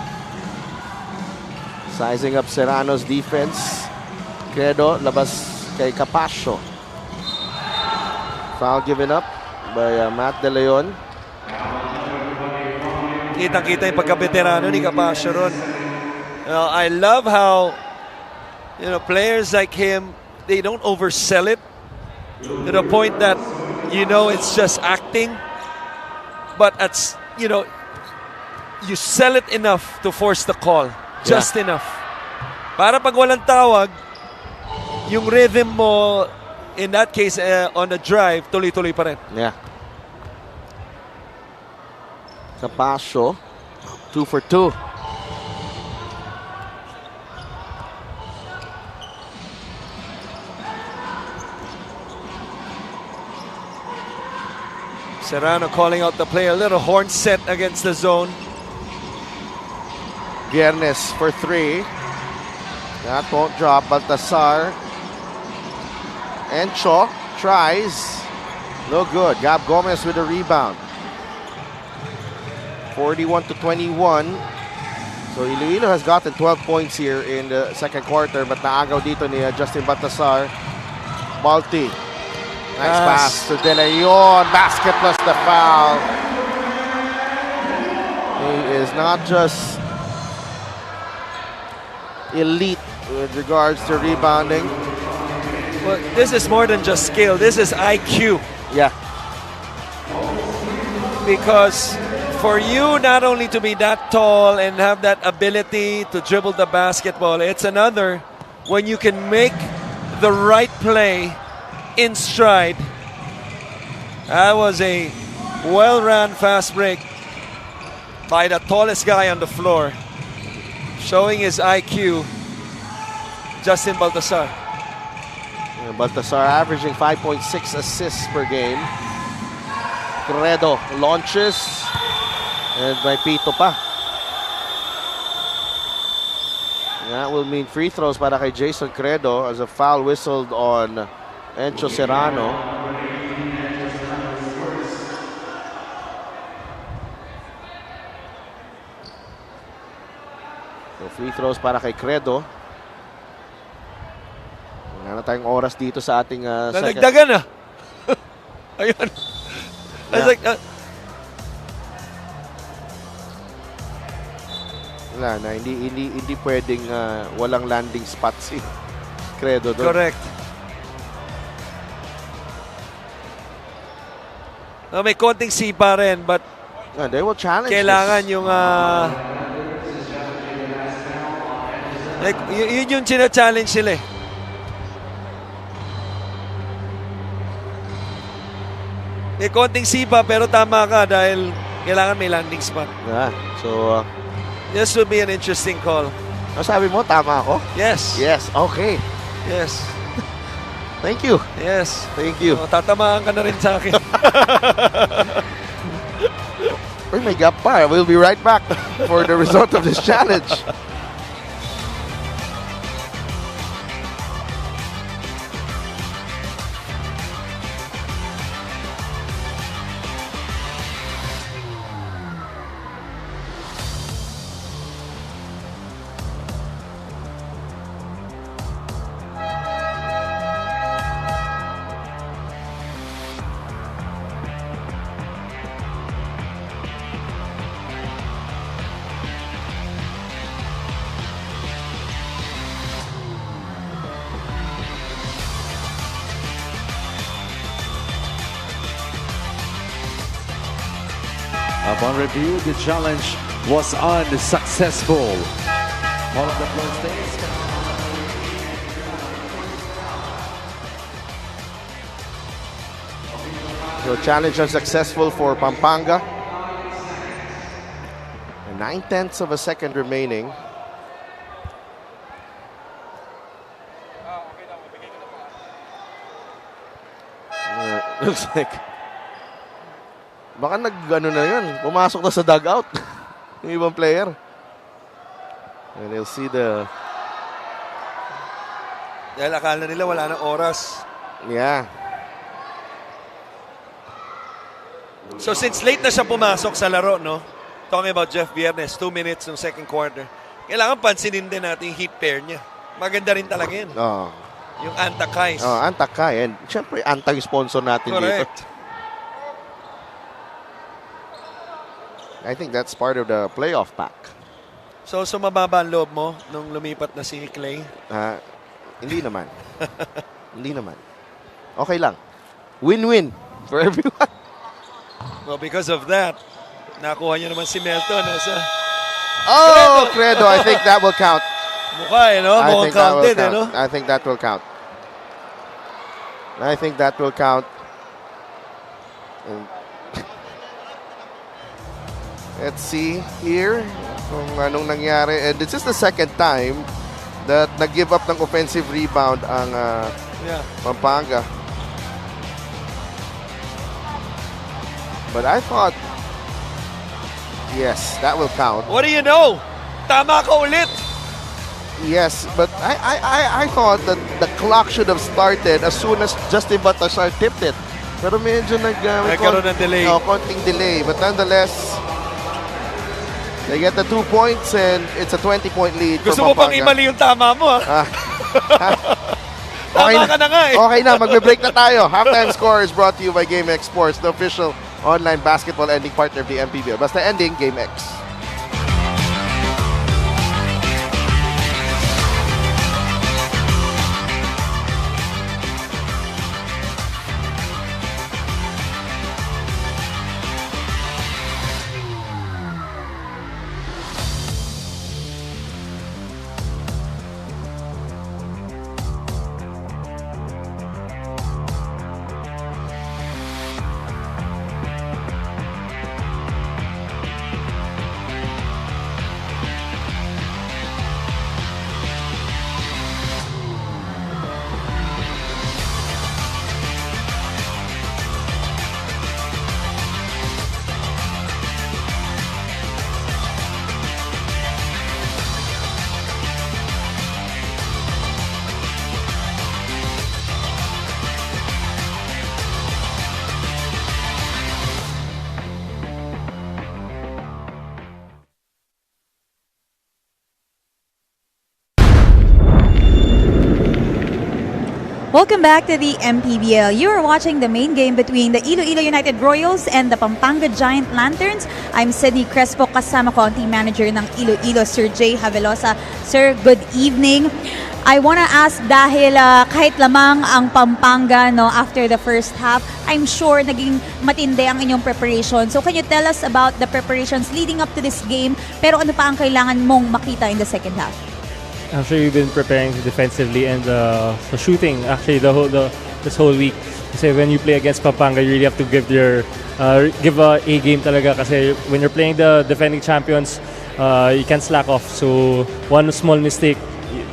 sizing up Serrano's defense. Credo labas kay Capascio. Foul given up by Matt De Leon. Kitang-kita yung pagka-veterano ni Capascio ron. I love how players like him, they don't oversell it to the point that it's just acting, but you sell it enough to force the call, just enough. Para pag walang tawag, yung rhythm mo, in that case, on the drive, tuloy-tuloy pa rin. Yeah. Capascio, 2 for 2. Serrano calling out the play, a little horn set against the zone. Viernes for 3. That won't drop. Baltasar. Encho tries. No good. Gab Gomez with a rebound. 41-21. So Iloilo has gotten 12 points here in the second quarter, but naagaw dito ni Justin Baltasar. Balti. Nice pass to De Leon. Basket plus the foul. He is not just elite with regards to rebounding. Well, this is more than just skill. This is IQ. Yeah. Because for you not only to be that tall and have that ability to dribble the basketball, it's another when you can make the right play in stride. That was a well-ran fast break by the tallest guy on the floor, showing his IQ, Justin Baltasar. Baltasar averaging 5.6 assists per game. Credo launches and may pito pa. That will mean free throws para kay Jason Credo as a foul whistled on Encho Serrano. free throws para kay Credo. Wala na tayong oras dito sa ating second. Nadagdagan na. Ayun. Yeah. Like, Wala na, hindi pwedeng walang landing spot si Credo doon. correct. May konting sipa rin, but They will challenge kailangan this. yung like, yun yung challenge sila eh. May konting sipa pero tama ka dahil kailangan may landing spot. Yeah. So, This would be an interesting call. sabi mo, tama ako? Yes. Yes, okay. Yes. Thank you. Yes. Thank you. Tatamaan ka na rin sa akin. Uy, may gap pa. We'll be right back for the result of this challenge. Upon review, the challenge was unsuccessful. All of the floor stays. So, challenge unsuccessful for Pampanga. 9/10 of a second remaining. Looks like baka nag-ano na yun. Pumasok na sa dugout. Yung ibang player. And you'll see the... Dahil akala nila wala nang oras. Yeah. So since late na siya pumasok sa laro, no? Talking about Jeff Viernes, 2 minutes ng second quarter. Kailangan pansinin din natin yung heat pair niya. Maganda rin talaga yun. Oh. Yung Antakais. Oh, Antakay. And syempre, anti-sponsor natin Correct. dito. I think that's part of the playoff pack. So mababa ang loob mo nung lumipat na si Clay? Hindi naman. Hindi naman. Okay lang. Win-win for everyone. Well, because of that, nakuha niya naman si Milton. Oh, Credo. I think that will count. Mukha eh, no? I Mukhang think that will counted, eh, count. no? I think that will count. I think that will count. And let's see here kung anong nangyari. And this is the second time that nag-give up ng offensive rebound ang Yeah. Pampanga. But I thought, yes, that will count. What do you know? Tama ka ulit. Yes, but I thought that the clock should have started as soon as Justin Batasar tipped it. Pero medyo may Nagkaroon ng delay. konting delay. But nonetheless, they get the 2 points and it's a 20-point lead Gusto for mo pang Pampanga. imali yung tama mo, ha? Okay Tama ka na nga eh. Okay na, magbe-break na tayo. Halftime score is brought to you by GameX Sports, the official online basketball ending partner of the MPBL. Basta ending, GameX. Welcome back to the MPBL. You are watching the main game between the Iloilo United Royals and the Pampanga Giant Lanterns. I'm Sydney Crespo, kasama ko ang team manager ng Iloilo, Sir Jay Havelosa. Sir, good evening. I wanna ask dahil kahit lamang ang Pampanga after the first half, I'm sure naging matindi ang inyong preparation. So can you tell us about the preparations leading up to this game? Pero ano pa ang kailangan mong makita in the second half? Actually, we've been preparing defensively and shooting actually this whole week. Kasi when you play against Pampanga, you really have to give a game talaga. Kasi when you're playing the defending champions, you can't slack off. So one small mistake,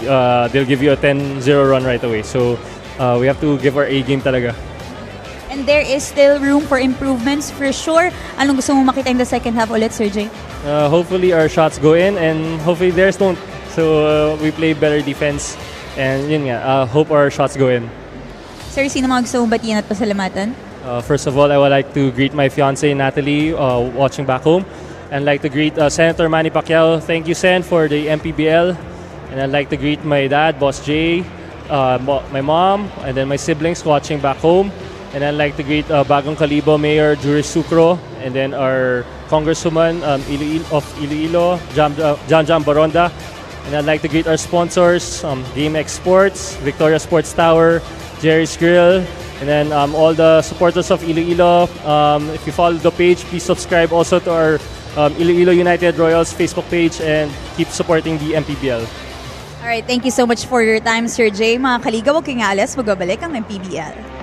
they'll give you a 10-0 run right away. So we have to give our A game talaga. And there is still room for improvements for sure. Anong gusto mo makita in the second half ulit, Sir Jay? Hopefully our shots go in and hopefully theirs don't. So we play better defense and yun nga, hope our shots go in. Sir, sino mga gusto mong batiin at pasalamatan? First of all, I would like to greet my fiancée Natalie watching back home, and like to greet Senator Manny Pacquiao. Thank you, Sen, for the MPBL. And I'd like to greet my dad, Boss Jay, my mom, and then my siblings watching back home. And I'd like to greet Bagong Kalibo Mayor Juris Sucro, and then our Congresswoman of Iloilo, Jam Baronda. And I'd like to greet our sponsors, GameX Sports, Victoria Sports Tower, Jerry's Grill, and then all the supporters of Iloilo. If you follow the page, please subscribe also to our Iloilo United Royals Facebook page and keep supporting the MPBL. Alright, thank you so much for your time, Sir Jay. Mga kaligaw, huwag kayong aalis, magbabalik ang MPBL.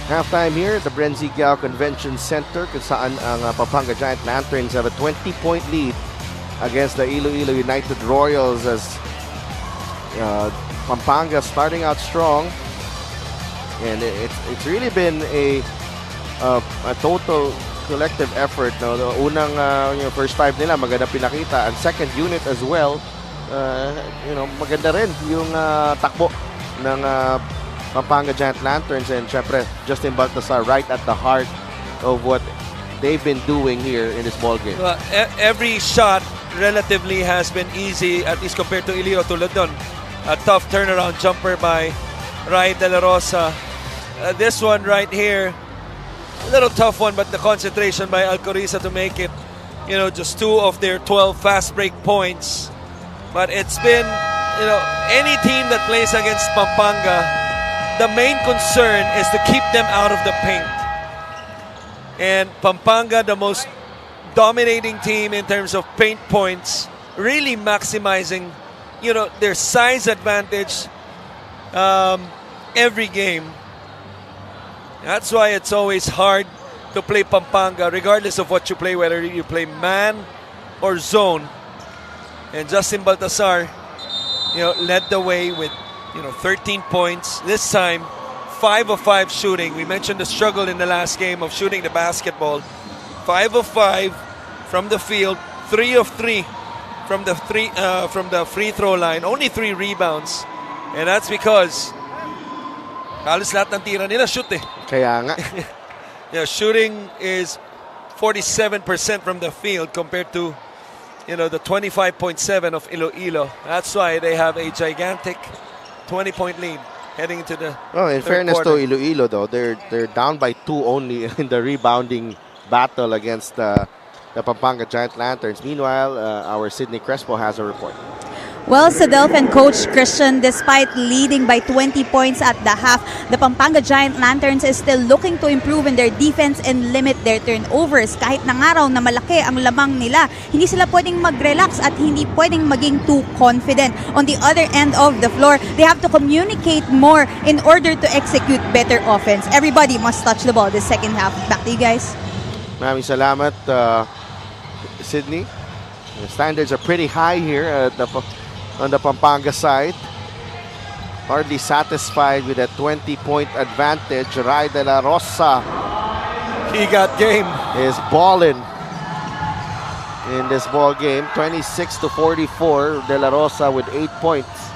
Halftime here at the Brenzigiao Convention Center kung saan ang Pampanga Giant Lanterns have a 20-point lead against the Iloilo United Royals as Pampanga starting out strong, and it's really been a total collective effort. No? The unang first five nila maganda pinakita, and second unit as well. Maganda rin yung takbo ng Pampanga Giant Lanterns, and syempre Justin Baltasar right at the heart of what they've been doing here in this ball game. Well, every shot relatively has been easy, at least compared to Iloilo. Tulad doon, a tough turnaround jumper by Rai De La Rosa. This one right here, a little tough one, but the concentration by Alcoriza to make it, just 2 of their 12 fast break points. But it's been, any team that plays against Pampanga, the main concern is to keep them out of the paint. And Pampanga, the most dominating team in terms of paint points, really maximizing, their size advantage every game. That's why it's always hard to play Pampanga, regardless of what you play, whether you play man or zone. And Justin Baltasar, led the way with 13 points. This time, 5 of 5 shooting. We mentioned the struggle in the last game of shooting the basketball. 5 of 5 from the field, 3 of 3 from the free throw line. Only 3 rebounds, and that's because halos lahat ng tira nila shoot eh. Kaya nga. Shooting is 47% from the field compared to the 25.7 of Iloilo. That's why they have a gigantic 20-point lead heading into the in third fairness quarter. to Iloilo, though, they're down by 2 only in the rebounding battle against the Pampanga Giant Lanterns. Meanwhile, our Sydney Crespo has a report. Well, Sadelf and Coach Christian, despite leading by 20 points at the half, the Pampanga Giant Lanterns is still looking to improve in their defense and limit their turnovers. Kahit na nga raw na malaki ang lamang nila, hindi sila pwedeng mag-relax at hindi pwedeng maging too confident. On the other end of the floor, they have to communicate more in order to execute better offense. Everybody must touch the ball this second half. Back to you guys. Maraming salamat, Sydney. The standards are pretty high here on the Pampanga side. Hardly satisfied with a 20-point advantage. Rai De La Rosa, He got game. is balling in this ball game. 26-44. De La Rosa with 8 points.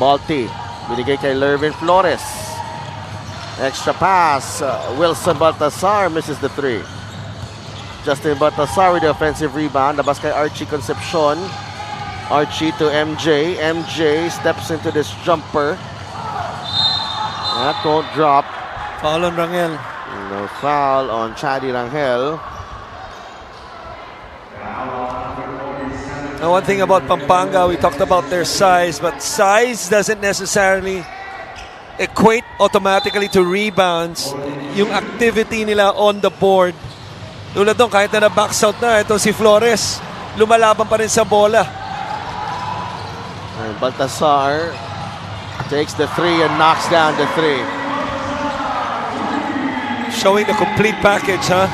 Balti, binigay kay Lervin Flores. Extra pass. Wilson Baltasar misses the 3. Justin Baltasar with the offensive rebound. Labas kay Archie Concepcion. Archie to MJ. MJ steps into this jumper. That won't drop. Foul on Rangel. No foul on Chadi Rangel. Now, one thing about Pampanga, we talked about their size, but size doesn't necessarily equate automatically to rebounds. Yung activity nila on the board. Tulad doon, kahit na na-box out na, ito si Flores, lumalaban pa rin sa bola. And Baltasar takes the 3 and knocks down the 3. Showing the complete package, huh?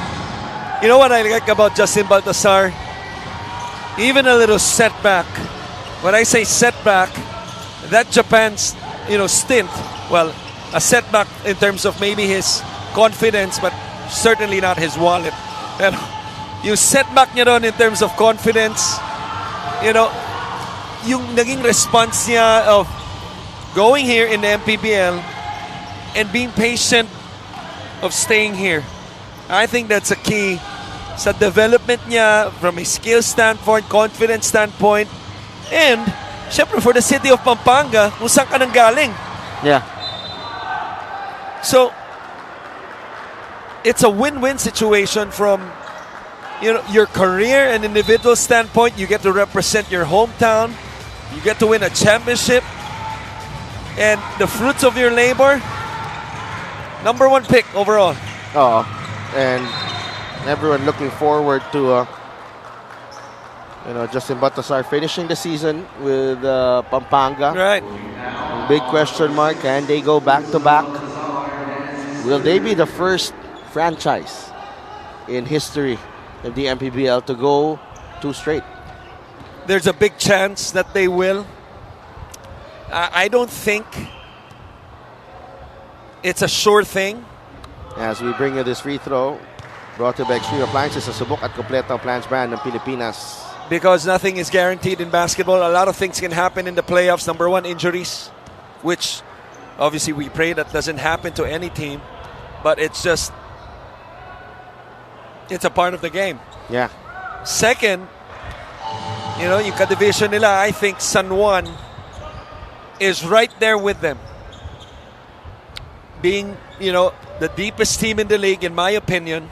You know what I like about Justin Baltasar? Even a little setback. When I say setback, that Japan's stint, well, a setback in terms of maybe his confidence, but certainly not his wallet. Pero yung setback niya doon in terms of confidence, yung naging response niya of going here in the MPBL and being patient of staying here. I think that's a key sa development niya from a skill standpoint, confidence standpoint, and syempre for the city of Pampanga, kung saan ka nang galing. Yeah. So, it's a win-win situation from your career and individual standpoint. You get to represent your hometown. You get to win a championship. And the fruits of your labor, #1 pick overall. And everyone looking forward to Justin Baltasar finishing the season with Pampanga. Right. Big question mark, can they go back to back? Will they be the first franchise in history of the MPBL to go 2 straight? There's a big chance that they will. I don't think it's a sure thing. As we bring you this free throw, brought to you by Extreme Appliances, sa subok at kompleto ang plans brand ng Pilipinas. Because nothing is guaranteed in basketball. A lot of things can happen in the playoffs. Number one, injuries, which obviously we pray that doesn't happen to any team. But it's a part of the game. Yeah. Second, yung ka-division nila, I think San Juan is right there with them. Being, the deepest team in the league, in my opinion,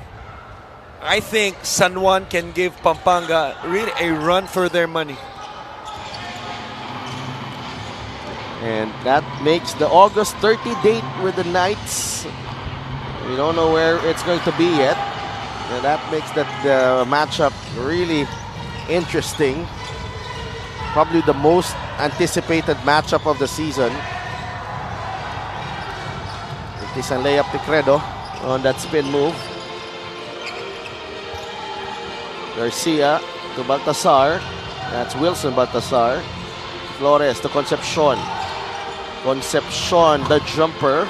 I think San Juan can give Pampanga really a run for their money. And that makes the August 30 date with the Knights. We don't know where it's going to be yet. And that makes that matchup really interesting. Probably the most anticipated matchup of the season. It is a layup to Credo on that spin move. Garcia to Baltasar. That's Wilson Baltasar. Flores to Concepcion. Concepcion, the jumper.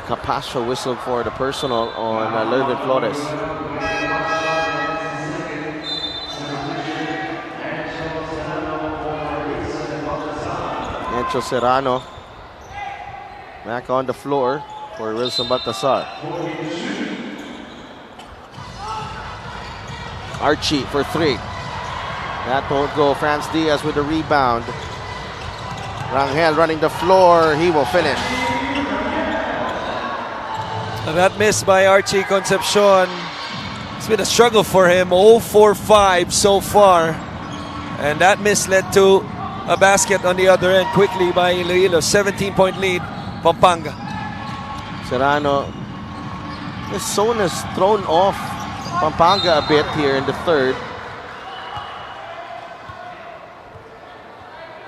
Capascio whistled for the personal on Lervin Flores. Encho Serrano back on the floor for Wilson Baltasar. Archie for 3. That won't go. Franz Diaz with the rebound. Rangel running the floor. He will finish. That miss by Archie Concepcion. It's been a struggle for him. 0-4-5 so far. And that miss led to a basket on the other end quickly by Iloilo. 17-point lead, Pampanga. Serrano. This zone has thrown off Pampanga a bit here in the third.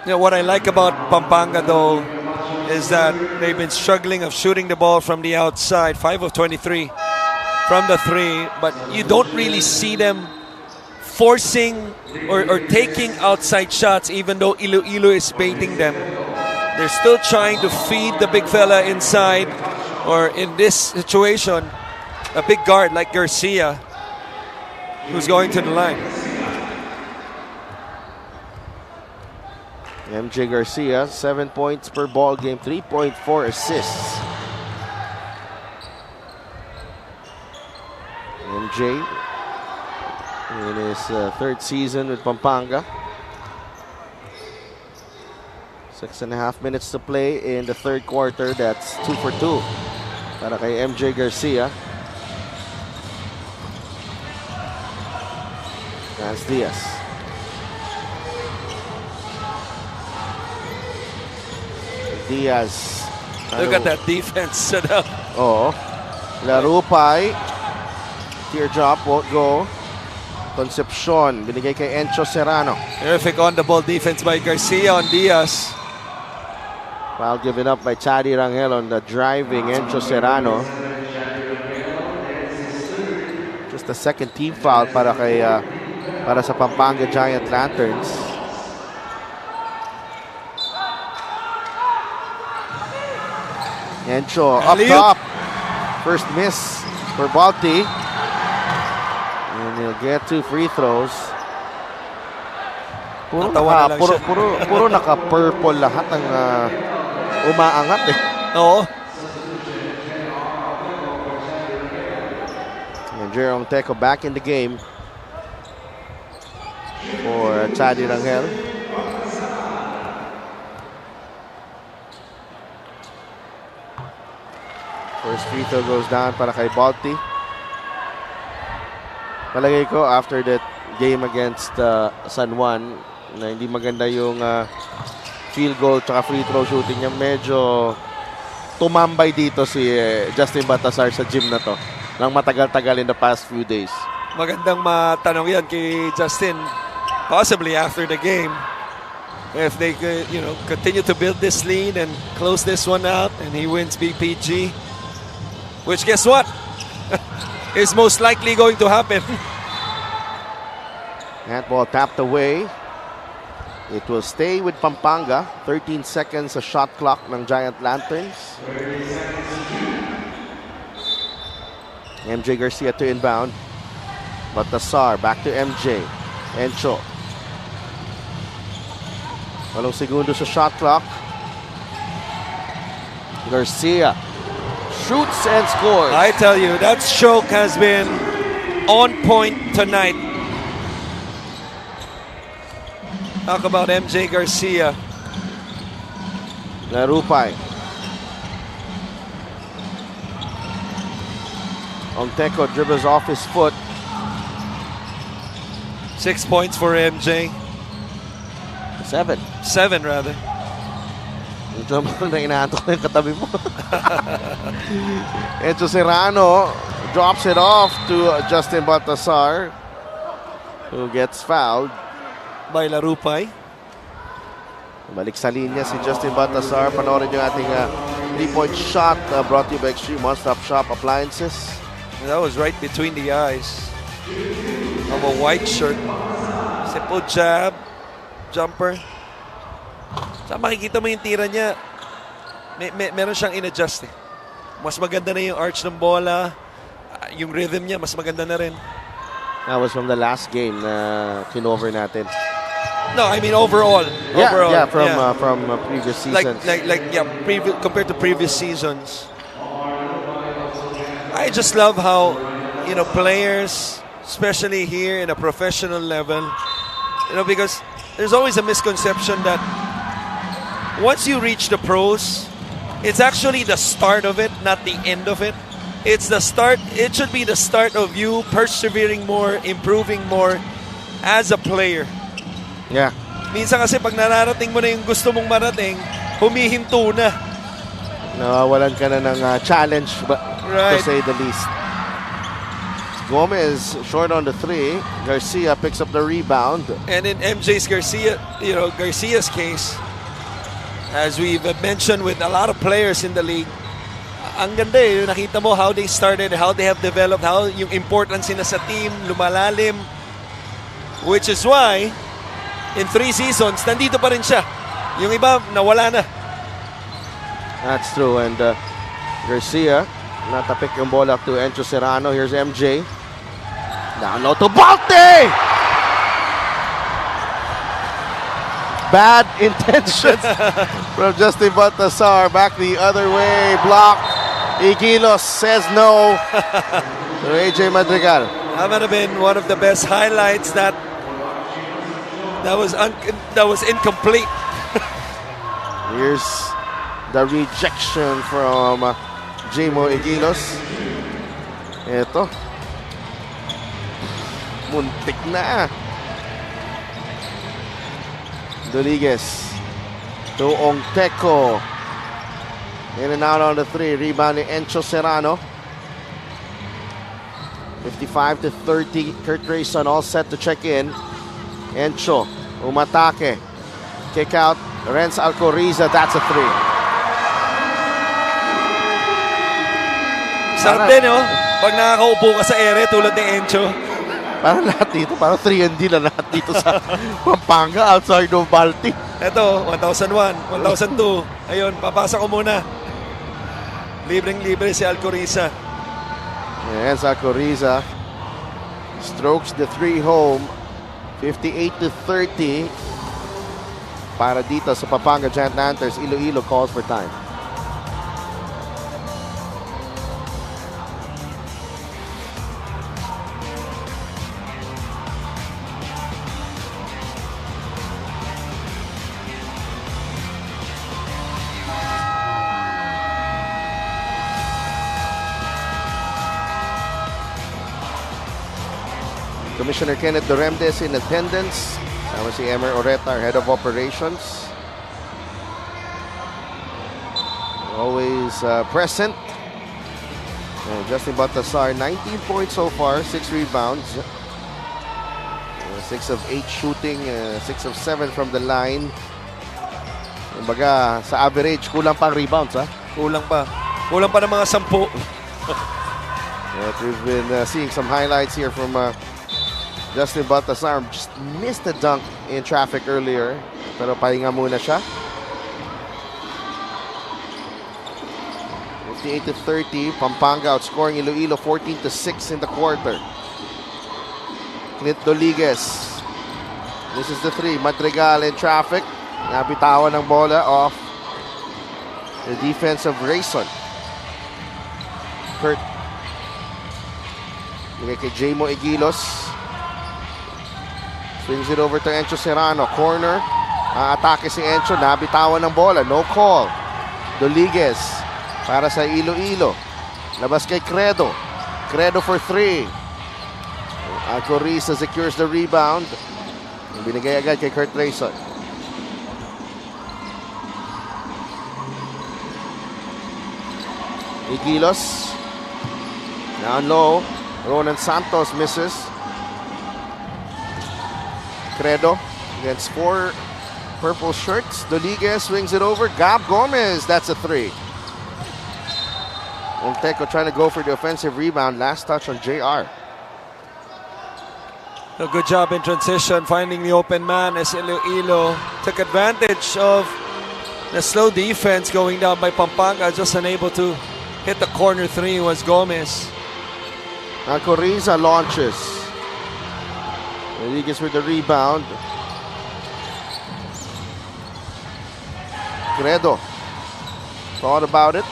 What I like about Pampanga, though, is that they've been struggling of shooting the ball from the outside. 5 of 23 from the 3. But you don't really see them forcing or taking outside shots, even though Iloilo is baiting them. They're still trying to feed the big fella inside, or in this situation, a big guard like Garcia, who's going to the line. MJ Garcia, 7 points per ball game, 3.4 assists. MJ in his third season with Pampanga. 6.5 minutes to play in the third quarter. That's 2 for 2 para kay MJ Garcia. That's Diaz. Diaz. Look at that defense set up. Oo. Larupay. Teardrop won't go. Concepcion. Binigay kay Encho Serrano. Terrific on-the-ball defense by Garcia on Diaz. Foul given up by Chadi Rangel on the driving Encho Serrano. Just a second team foul para sa Pampanga Giant Lanterns. Encho up top. First miss for Balti. And he'll get 2 free throws. Puro naka-purple lahat ang umaangat eh. Oo. And Jerome Teco back in the game for Chadi Rangel. First free throw goes down para kay Balti. Palagay ko after that game against San Juan na hindi maganda yung field goal tsaka free throw shooting niya, medyo tumambay dito si Justin Baltasar sa gym na to nang matagal-tagal in the past few days. Magandang matanong yan kay Justin, possibly after the game. if they could, continue to build this lead and close this one out, and he wins BPG, which guess what? Is most likely going to happen. Handball tapped away. It will stay with Pampanga. 13 seconds sa shot clock ng Giant Lanterns. MJ Garcia to inbound. Basar back to MJ. Encho. 8 segundo sa shot clock. Garcia shoots and scores. I tell you, that stroke has been on point tonight. Talk about MJ Garcia. Larupay. Onteco dribbles off his foot. 6 points for MJ. 7. 7 rather. Ito mo na inaantok na yung katabi mo. Enzo Serrano drops it off to Justin Baltasar, who gets fouled. By Larupay. Balik sa linya si Justin Baltasar. Panoorin yung ating 3-point shot brought to you by Extreme One Stop Shop Appliances. That was right between the eyes of a white shirt. Simple jab. Jumper. Saan makikita mo yung tira niya? Meron siyang in-adjust eh. Mas maganda na yung arch ng bola. Yung rhythm niya, mas maganda na rin. That was from the last game na kinover natin. No, I mean overall. Yeah, from previous seasons. Compared to previous seasons. I just love how, players, especially here in a professional level, because there's always a misconception that once you reach the pros, it's actually the start of it, not the end of it. It's the start. It should be the start of you persevering more, improving more as a player. Yeah. Minsan kasi pag nararating mo na yung gusto mong marating, humihinto na. Nawawalan ka na ng challenge, Right. to say the least. Gomez short on the 3. Garcia picks up the rebound. And in Garcia's case, as we've mentioned with a lot of players in the league, ang ganda eh, nakita mo how they started, how they have developed, how yung importance nila sa team, lumalalim, which is why in 3 seasons, nandito pa rin siya. Yung iba, nawala na. That's true. And Garcia, natapik yung bola to Encho Serrano. Here's MJ. Down low to Balte! Bad intentions from Justin Baltasar. Back the other way. Block. Igilos says no to AJ Madrigal. That might have been one of the best highlights that was incomplete. Here's the rejection from Jimo Igilos. Ito. Muntik na. Rodriguez to Onteco. In and out on the 3. Rebounding Encho Serrano. 55-30. Kurt Grayson all set to check in. Encho. Umatake. Kick out. Renz Alcoriza. That's a 3. Sarap din, pag nakakaupo ka sa ere tulad ni Encho. Parang lahat dito, parang 3-and-D na lahat dito sa Pampanga outside of Balti. Ito, 1001, 1002. Ayun, papasa ko muna. Libreng-libre si Alcoriza. Yes, Alcoriza strokes the 3 home. 58-30 para dito sa Pampanga Giant Lanterns. Iloilo calls for time. Commissioner Kenneth Doremdes in attendance. Sama si Emer Oreta, our head of operations. Always present. And Justin Baltasar, 19 points so far, 6 rebounds. 6 of 8 shooting, 6 of 7 from the line. Kumbaga, sa average, kulang pang rebounds, ha? Kulang pa. Kulang pa ng mga 10. But we've been seeing some highlights here from Justin Baltasar. Just missed the dunk in traffic earlier. Pero pahinga muna siya. 58-30. Pampanga outscoring Iloilo 14-6 in the quarter. Clint Doliguez. This is the three. Madrigal in traffic. Nabitawan ng bola off the defense of Rayson. Kurt. Bigay kay Jamo Egilos. Swings it over to Encho Serrano. Corner. Atake si Encho. Nabitawan ng bola. No call. Doliguez para sa Iloilo. Labas kay Credo. Credo for three. Corisa secures the rebound. Binigay agad kay Kurt Rayson. Egilos. Down low. Ronan Santos misses. Credo against four purple shirts. Doliguez swings it over. Gab Gomez. That's a three. Onteco trying to go for the offensive rebound. Last touch on JR. A good job in transition, finding the open man as Iloilo took advantage of the slow defense going down by Pampanga. Just unable to hit the corner three was Gomez. Corisa launches. Rodriguez with the rebound. Credo thought about it.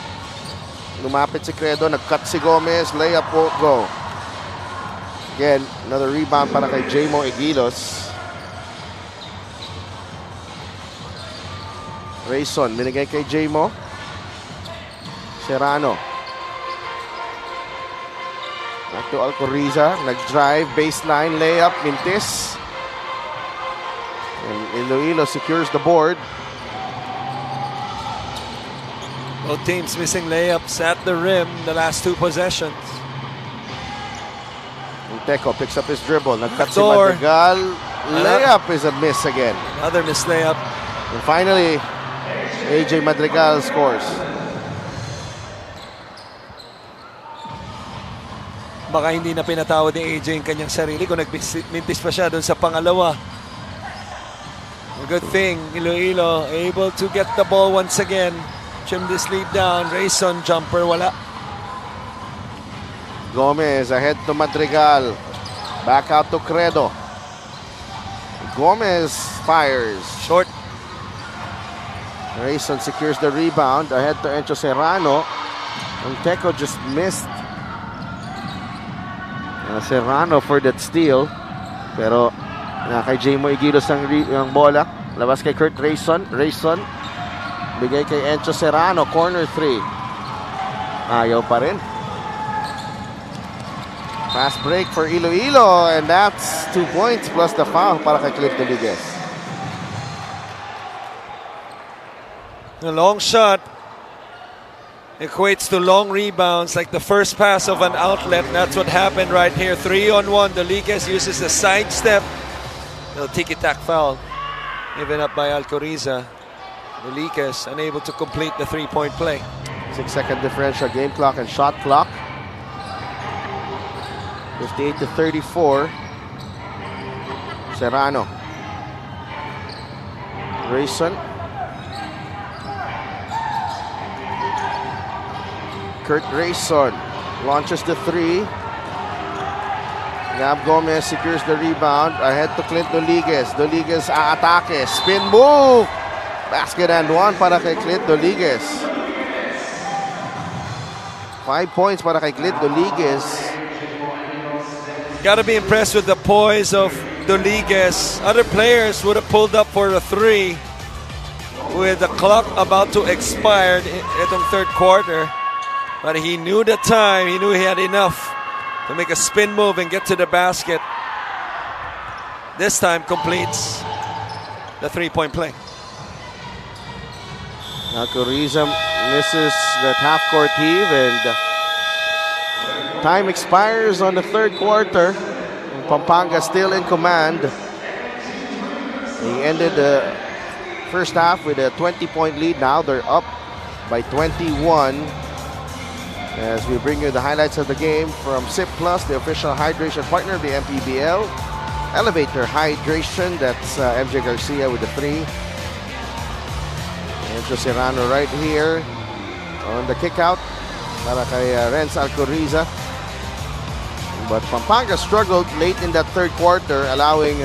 Lumapit si Credo, nag-cut si Gomez, layup won't go. Again, another rebound para kay Jamo Egilos. Rayson, binigay kay Jamo. Serrano. Back to Alcoriza. Nag-drive, baseline, layup, Mintis. And Iloilo secures the board. Both teams missing layups at the rim the last two possessions. Teco picks up his dribble. Nag-cut si Door. Madrigal. Layup is a miss again. Another missed layup. And finally, AJ Madrigal scores. Baka hindi na pinatawad ni AJ yung kanyang sarili kung nagmintis pa siya doon sa pangalawa. A good thing, Iloilo able to get the ball once again. Trim this lead down. Rayson jumper, wala. Gomez ahead to Madrigal. Back out to Credo. Gomez fires. Short. Rayson secures the rebound. Ahead to Encho Serrano. Onteco just missed. Serrano for that steal. Pero kay Jamo Egilos ang bola. Labas kay Kurt Rayson. Rayson. Bigay kay Encho Serrano. Corner three. Ayaw pa rin. Fast break for Iloilo, and that's 2 points plus the foul para kay Cliff Doliguez. A long shot equates to long rebounds like the first pass of an outlet. That's what happened right here. 3-on-1. Doliguez uses the sidestep. No tiki-tack foul given up by Alcoriza. Doliguez unable to complete the three-point play. 6-second differential game clock and shot clock. 58-34. Serrano. Rayson. Kurt Rayson launches the three. Gab Gomez secures the rebound. Ahead to Clint Doliguez. Doliguez aatake. Spin move. Basket and one para kay Clint Doliguez. 5 points para kay Clint Doliguez. Got to be impressed with the poise of Doliguez. Other players would have pulled up for a three with the clock about to expire in the third quarter. But he knew the time. He knew he had enough to make a spin move and get to the basket. This time completes the three-point play. Alcoriza misses that half-court heave, and time expires on the third quarter. Pampanga still in command. He ended the first half with a 20-point lead. Now they're up by 21. As we bring you the highlights of the game from SIP Plus, the official hydration partner of the MPBL. Elevate your hydration. That's MJ Garcia with the 3. Enzo Serrano right here on the kick out para kay Renz Alcoriza. But Pampanga struggled late in that third quarter, allowing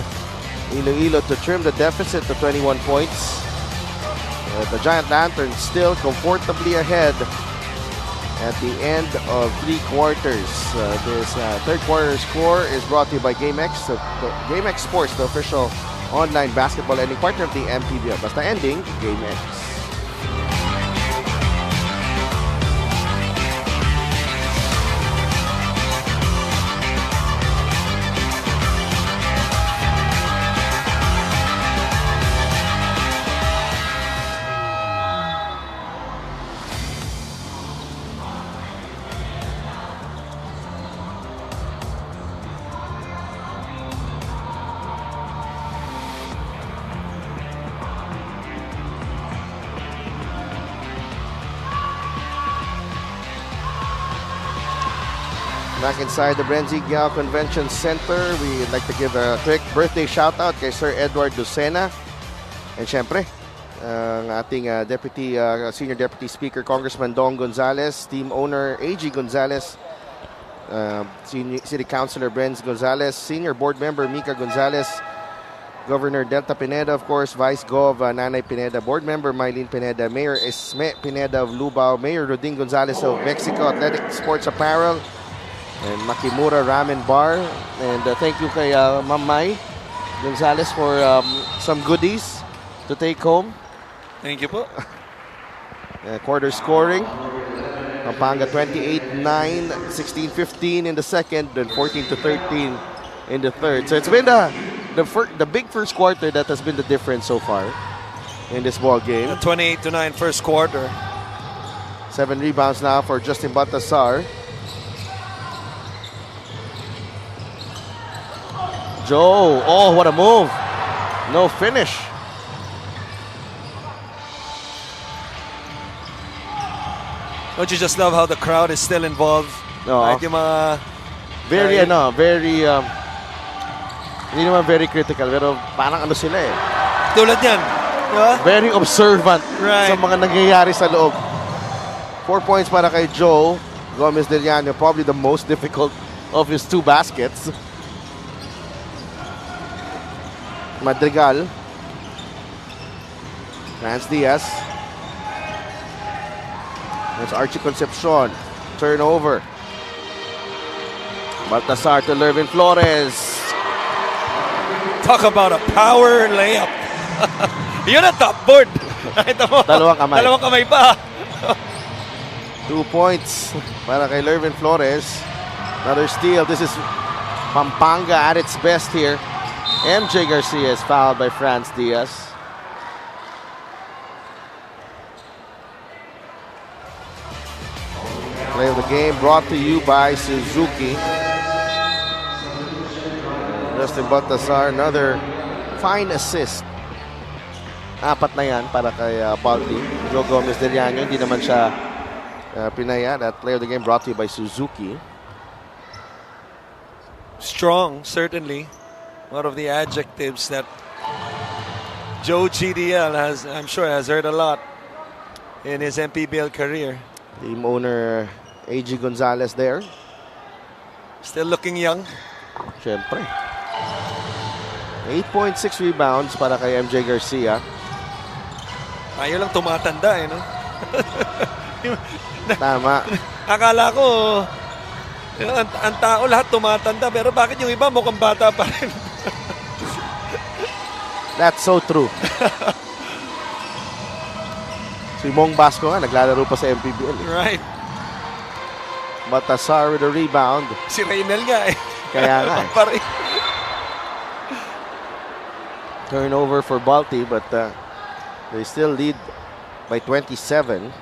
Iloilo to trim the deficit to 21 points. The Giant Lanterns still comfortably ahead at the end of 3 quarters. This third quarter score is brought to you by GameX. GameX Sports, the official online basketball ending partner of the MPBL. Basta ending, GameX. Back inside the Brenzy Giao Convention Center, we'd like to give a quick birthday shout-out kay Sir Edward Lucena. And syempre, ang ating Senior Deputy Speaker, Congressman Dong Gonzales, team owner A.G. Gonzales, City Councilor Brenz Gonzales, Senior Board Member Mika Gonzales, Governor Delta Pineda, of course, Vice Gov Nanay Pineda, Board Member Mylene Pineda, Mayor Esme Pineda of Lubao, Mayor Rodin Gonzales of Mexico Athletic Sports Apparel, and Makimura Ramen Bar. And thank you kay Ma'am Mai Gonzales for some goodies to take home. Thank you po. Quarter scoring. Pampanga 28-9, 16-15 in the second, then 14-13 in the third. So it's been the big first quarter that has been the difference so far in this ball game. 28-9 first quarter. 7 rebounds now for Justin Baltasar. Joe, oh, what a move. No finish. Don't you just love how the crowd is still involved? No. Kahit yung mga... Very, hindi naman very critical, pero parang ano sila eh. Tulad yan. Diba? Very observant Right. sa mga nangyayari sa loob. 4 points para kay Joe Gomez Del Llano, probably the most difficult of his 2 baskets. Madrigal. Lance Diaz. That's Archie Concepcion. Turnover. Baltasar to Lervin Flores. Talk about a power layup. Yun ang top board. Nakita mo? Dalawang kamay. Dalawang kamay pa. 2 points para kay Lervin Flores. Another steal. This is Pampanga at its best here. MJ Garcia is fouled by Franz Diaz. Play of the game brought to you by Suzuki. Justin Baltasar, another fine assist. 4 na yan para kay Balti. Joe Gomez Del Llano, hindi naman siya pinaya. That play of the game brought to you by Suzuki. Strong, certainly. One of the adjectives that Joe GDL I'm sure has heard a lot in his MPBL career. Team owner A.G. Gonzales there. Still looking young. Siyempre. 8.6 rebounds para kay MJ Garcia. Ayaw lang tumatanda eh, no? Tama. Akala ko, ang tao lahat tumatanda, pero bakit yung iba mukhang bata pa rin? That's so true. Si Mong Basco nga, naglalaro pa sa MPBL. Right. Baltasar with a rebound. Si Reynel nga eh. Kaya nga eh. Pare. Turnover for Balti, but they still lead by 27.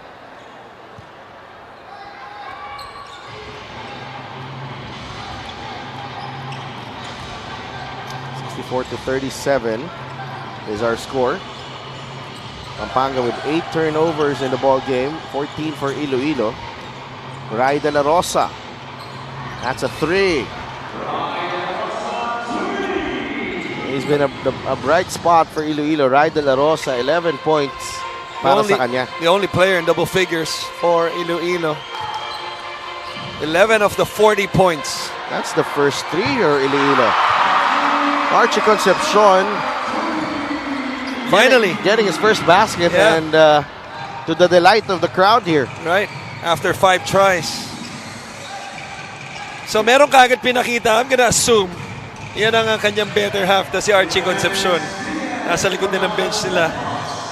64-37 is our score. Pampanga with 8 turnovers in the ball game, 14 for Iloilo. Rai De La Rosa. That's a 3. He's been a bright spot for Iloilo. Rai De La Rosa, 11 points para sa kanya. The only player in double figures for Iloilo. 11 of the 40 points. That's the first 3 for Iloilo. Archie Concepcion Finally getting his first basket, and to the delight of the crowd here. Right, after 5 tries. So meron kagad pinakita, I'm gonna assume, yan ang kanyang better half na si Archie Concepcion. Nasa likod din ng bench nila.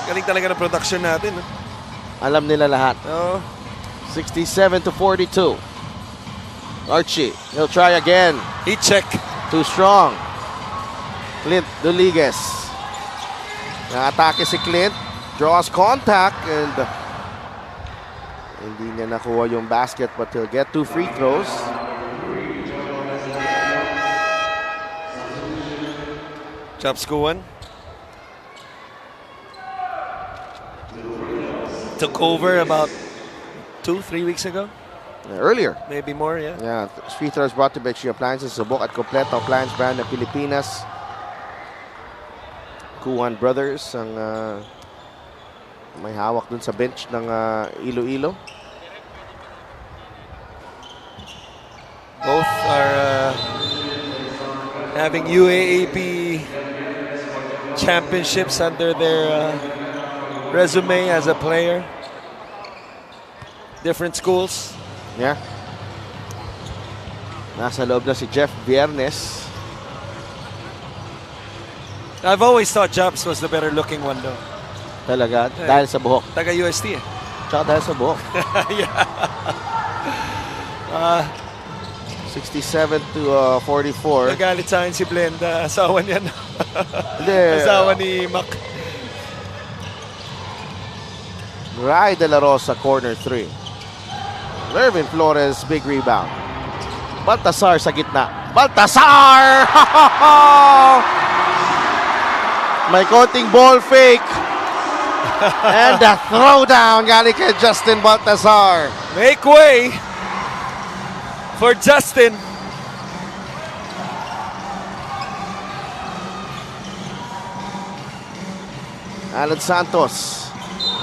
Galing talaga ng production natin. No? Alam nila lahat. Oh. 67-42. Archie, he'll try again. Heat check. Too strong. Clint Duliges. Nakatake si Clint. Draws contact and hindi niya nakuha yung basket, but he'll get 2 free throws. Chapskuan took over about 2-3 weeks ago. Earlier. Maybe more, yeah. Yeah, free throws brought to Bexi Appliances. Subok at kompleto appliance brand ng Pilipinas. Kuhan Brothers ang may hawak dun sa bench ng Iloilo. Both are having UAAP championships under their resume as a player. Different schools. Yeah. Nasa loob na si Jeff Viernes. I've always thought Japs was the better looking one though. Talaga, dahil sa buhok. Taga UST eh. Tsaka dahil sa buhok. Yeah. 67-44. Nagalit sa akin si Blenda. Asawa niya na. Hindi. Asawa ni Mac. Rai De La Rosa, corner 3. Lervin Flores, big rebound. Baltasar sa gitna. Baltasar! May konting ball fake. And the throwdown galing kay Justin Baltasar. Make way for Justin. Alan Santos.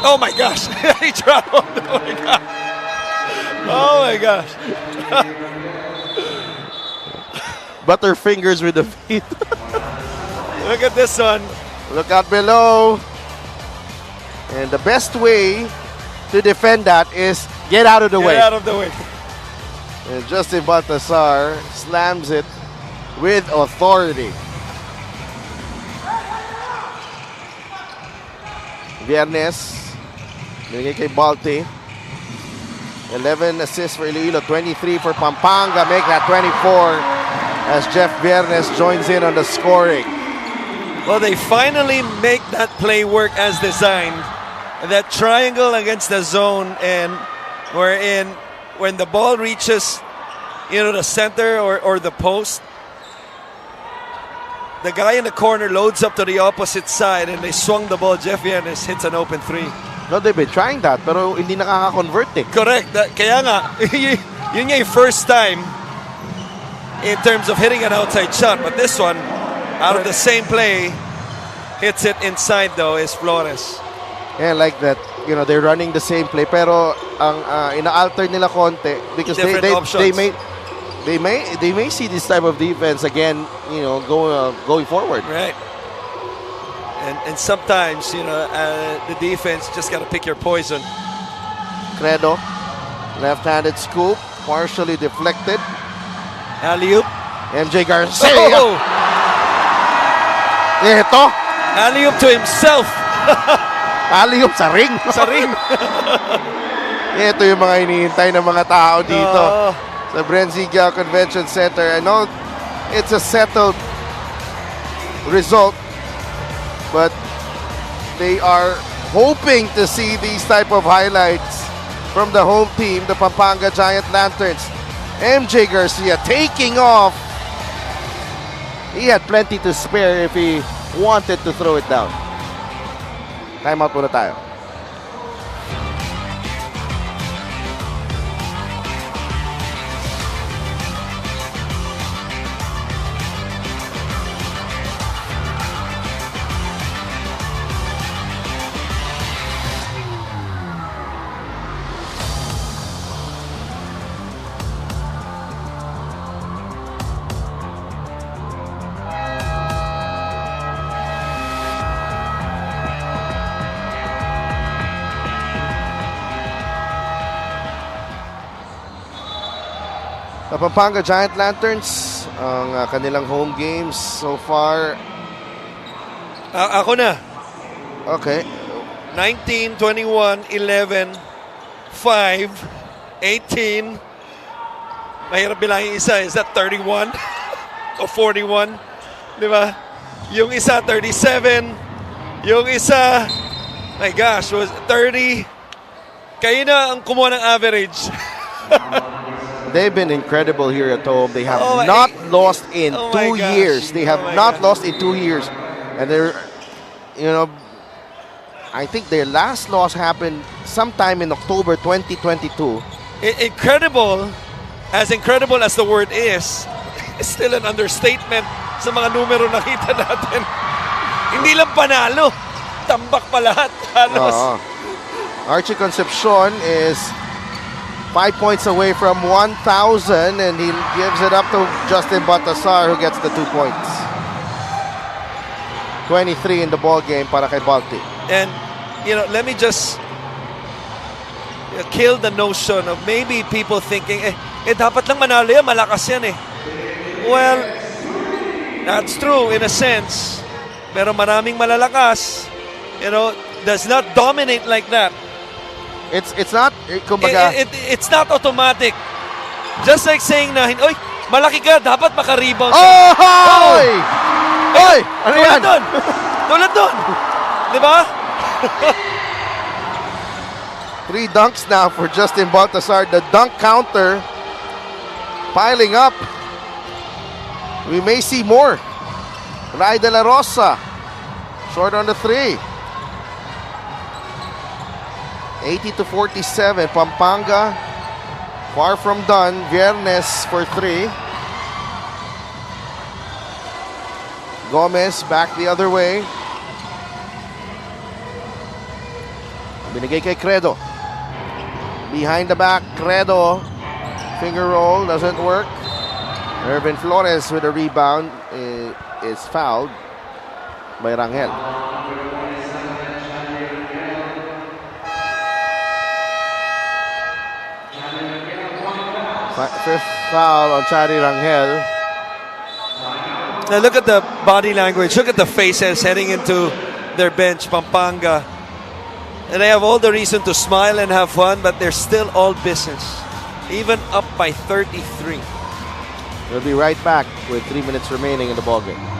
Oh my gosh. He traveled. Oh my gosh. Oh my gosh. Butterfingers with the feet. Look at this one. Look out below. And the best way to defend that is get out of the way. Get out of the way. And Justin Baltasar slams it with authority. Viernes, binigay kay Balti. 11 assists for Iloilo, 23 for Pampanga. Make that 24 as Jeff Viernes joins in on the scoring. Well, they finally make that play work as designed. That triangle against the zone, and we're in when the ball reaches, the center or the post, the guy in the corner loads up to the opposite side and they swung the ball. Jeff Viernes hits an open 3. No, they've been trying that, pero hindi nakaka-convert eh. Correct. Kaya nga, yun yung first time in terms of hitting an outside shot. But this one, out of the same play, hits it inside though, is Flores. Yeah, like that. They're running the same play, pero ang ina-alter nila konti because Different options. they may see this type of defense again, going forward. Right. And sometimes, the defense just got to pick your poison. Credo, left-handed scoop, partially deflected. Alley-oop. MJ Garcia. Oh! Ito. Alley-oop to himself. Alley-oop sa ring. Sa ring. Ito yung mga hinihintay ng mga tao dito sa Brenziga Convention Center. I know it's a settled result, but they are hoping to see these type of highlights from the home team, the Pampanga Giant Lanterns. MJ Garcia taking off. He had plenty to spare if he wanted to throw it down. Timeout muna tayo. The Pampanga Giant Lanterns, ang kanilang home games so far. Ako na. Okay. 19, 21, 11, 5, 18. Mahirap bilangin isa. Is that 31 o 41? Di ba? Yung isa, 37. Yung isa, my gosh, was 30. Kayo na ang kumuha ng average. They've been incredible here at home. They have Oh, not lost in oh my 2 gosh. years. They have Oh my not gosh. lost in 2 years. And they're, I think their last loss happened sometime in October 2022. Incredible as the word is, it's still an understatement sa mga numero nakita natin. Hindi lang panalo, tambak pa lahat. Halos. Archie Concepcion is 5 points away from 1,000, and he gives it up to Justin Baltasar, who gets the 2 points. 23 in the ball game para kay Balti. And, let me just kill the notion of maybe people thinking, dapat lang manalo yan, malakas yan eh. Well, that's true in a sense. Pero maraming malalakas, does not dominate like that. It's not, kumbaga, It's not automatic. Just like saying na, oy, malaki ka, dapat maka-rebound ka. oh! Hoy! Hoy! Ano yan? Tulad doon. Di ba? 3 dunks now for Justin Baltasar. The dunk counter piling up. We may see more. Rai De La Rosa, short on the 3. 80-47, Pampanga far from done. Viernes for 3. Gomez back the other way. Binigay kay Credo. Behind the back, Credo. Finger roll, doesn't work. Irvin Flores with a rebound is fouled by Rangel. Fifth foul on Chari Rangel. Now look at the body language. Look at the faces heading into their bench, Pampanga. And they have all the reason to smile and have fun, but they're still all business. Even up by 33. We'll be right back with 3 minutes remaining in the ballgame.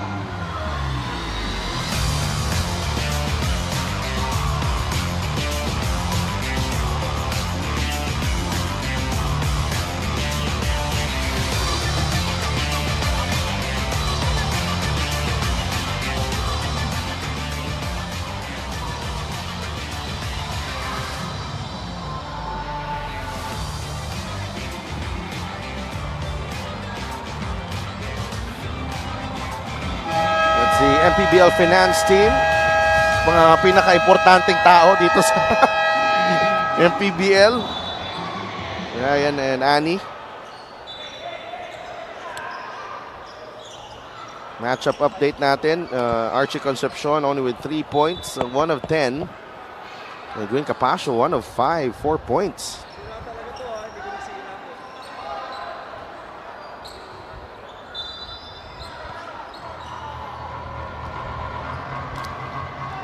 MPBL finance team, mga pinaka-importanting tao dito sa MPBL. Ryan and Annie. Matchup update natin. Archie Concepcion only with 3 points, 1 of 10. Edwin Capasio 1 of 5, 4 points.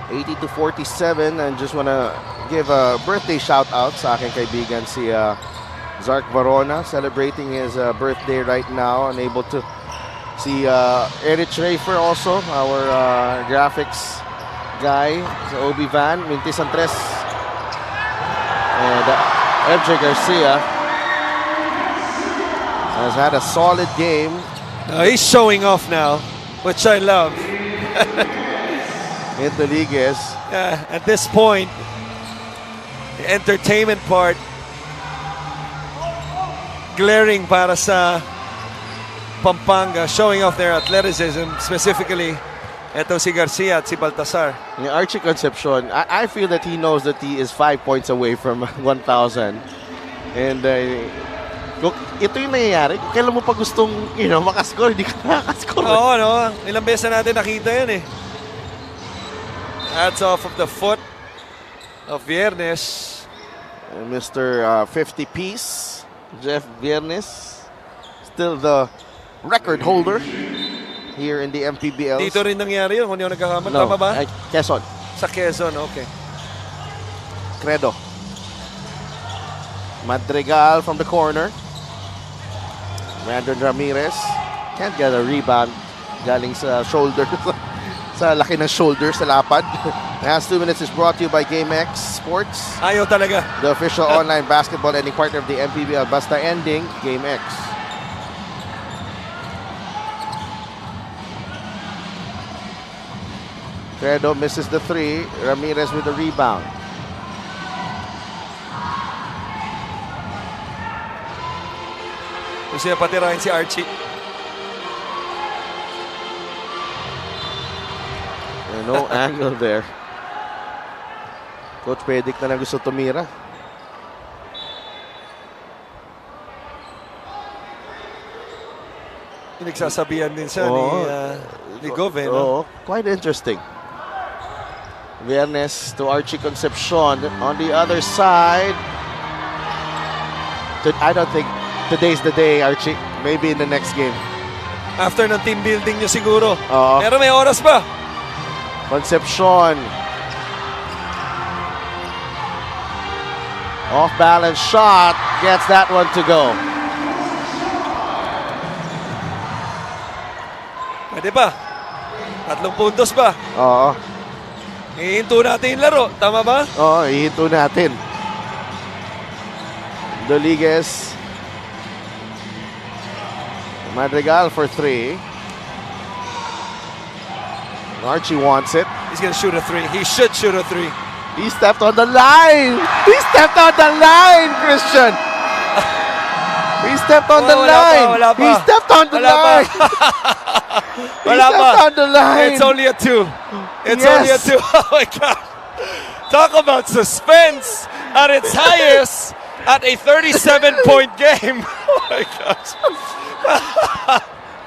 (80-47), and just want to give a birthday shout out sa aking kaibigan si Zark Varona, celebrating his birthday right now. Unable to see Erich Rafer also, our graphics guy sa Obi Van, Mintis Antres, and MJ Garcia has had a solid game. He's showing off now, which I love. Rodriguez At this point, the entertainment part glaring para sa Pampanga, showing off their athleticism, specifically ito si Garcia at si Baltasar. Yung Archie Concepcion, I feel that he knows that he is 5 points away from 1,000. And look, ito yung nangyayari. Kailan mo pa gustong, makascore, hindi ka nakakascore. Oo, no? Ilang beses na natin nakita yan eh. That's off of the foot of Viernes. Mr. 50-piece, Jeff Viernes, still the record holder here in the MPBL. Dito rin nangyari yun kung hindi ako nagkakamali. No, Tama ba? Quezon. Sa Quezon, okay. Credo. Madrigal from the corner. Brandon Ramirez can't get a rebound. Galing sa shoulder. Sa laki ng shoulder sa lapad. Last 2 minutes is brought to you by GameX Sports. Ayaw talaga. The official online basketball ending partner of the MPBL. Basta ending, GameX. Credo misses the 3. Ramirez with the rebound. Gusto niya patirahin si Archie. No angle there. Coach Pedic na lang gusto tumira. Pinagsasabihan din siya ni Gov, eh, no? Quite interesting. Viernes to Archie Concepcion. On the other side, I don't think today's the day, Archie. Maybe in the next game. After ng team building nyo siguro. Oo. Pero may oras pa. Concepcion. Off-balance shot. Gets that one to go. Pwede pa. 3 puntos pa. Oo. Ihinto natin yung laro. Tama ba? Oo, ihinto natin. Rodriguez. Madrigal for 3. Archie wants it. He's gonna shoot a 3. He should shoot a 3. He stepped on the line. He stepped on the line, Christian. He stepped on the line. Wala pa. He stepped on the line. Wala He pa. stepped on the line. It's only a 2. It's Yes. only a 2. Oh my God. Talk about suspense at its highest at a 37-point game. Oh my gosh.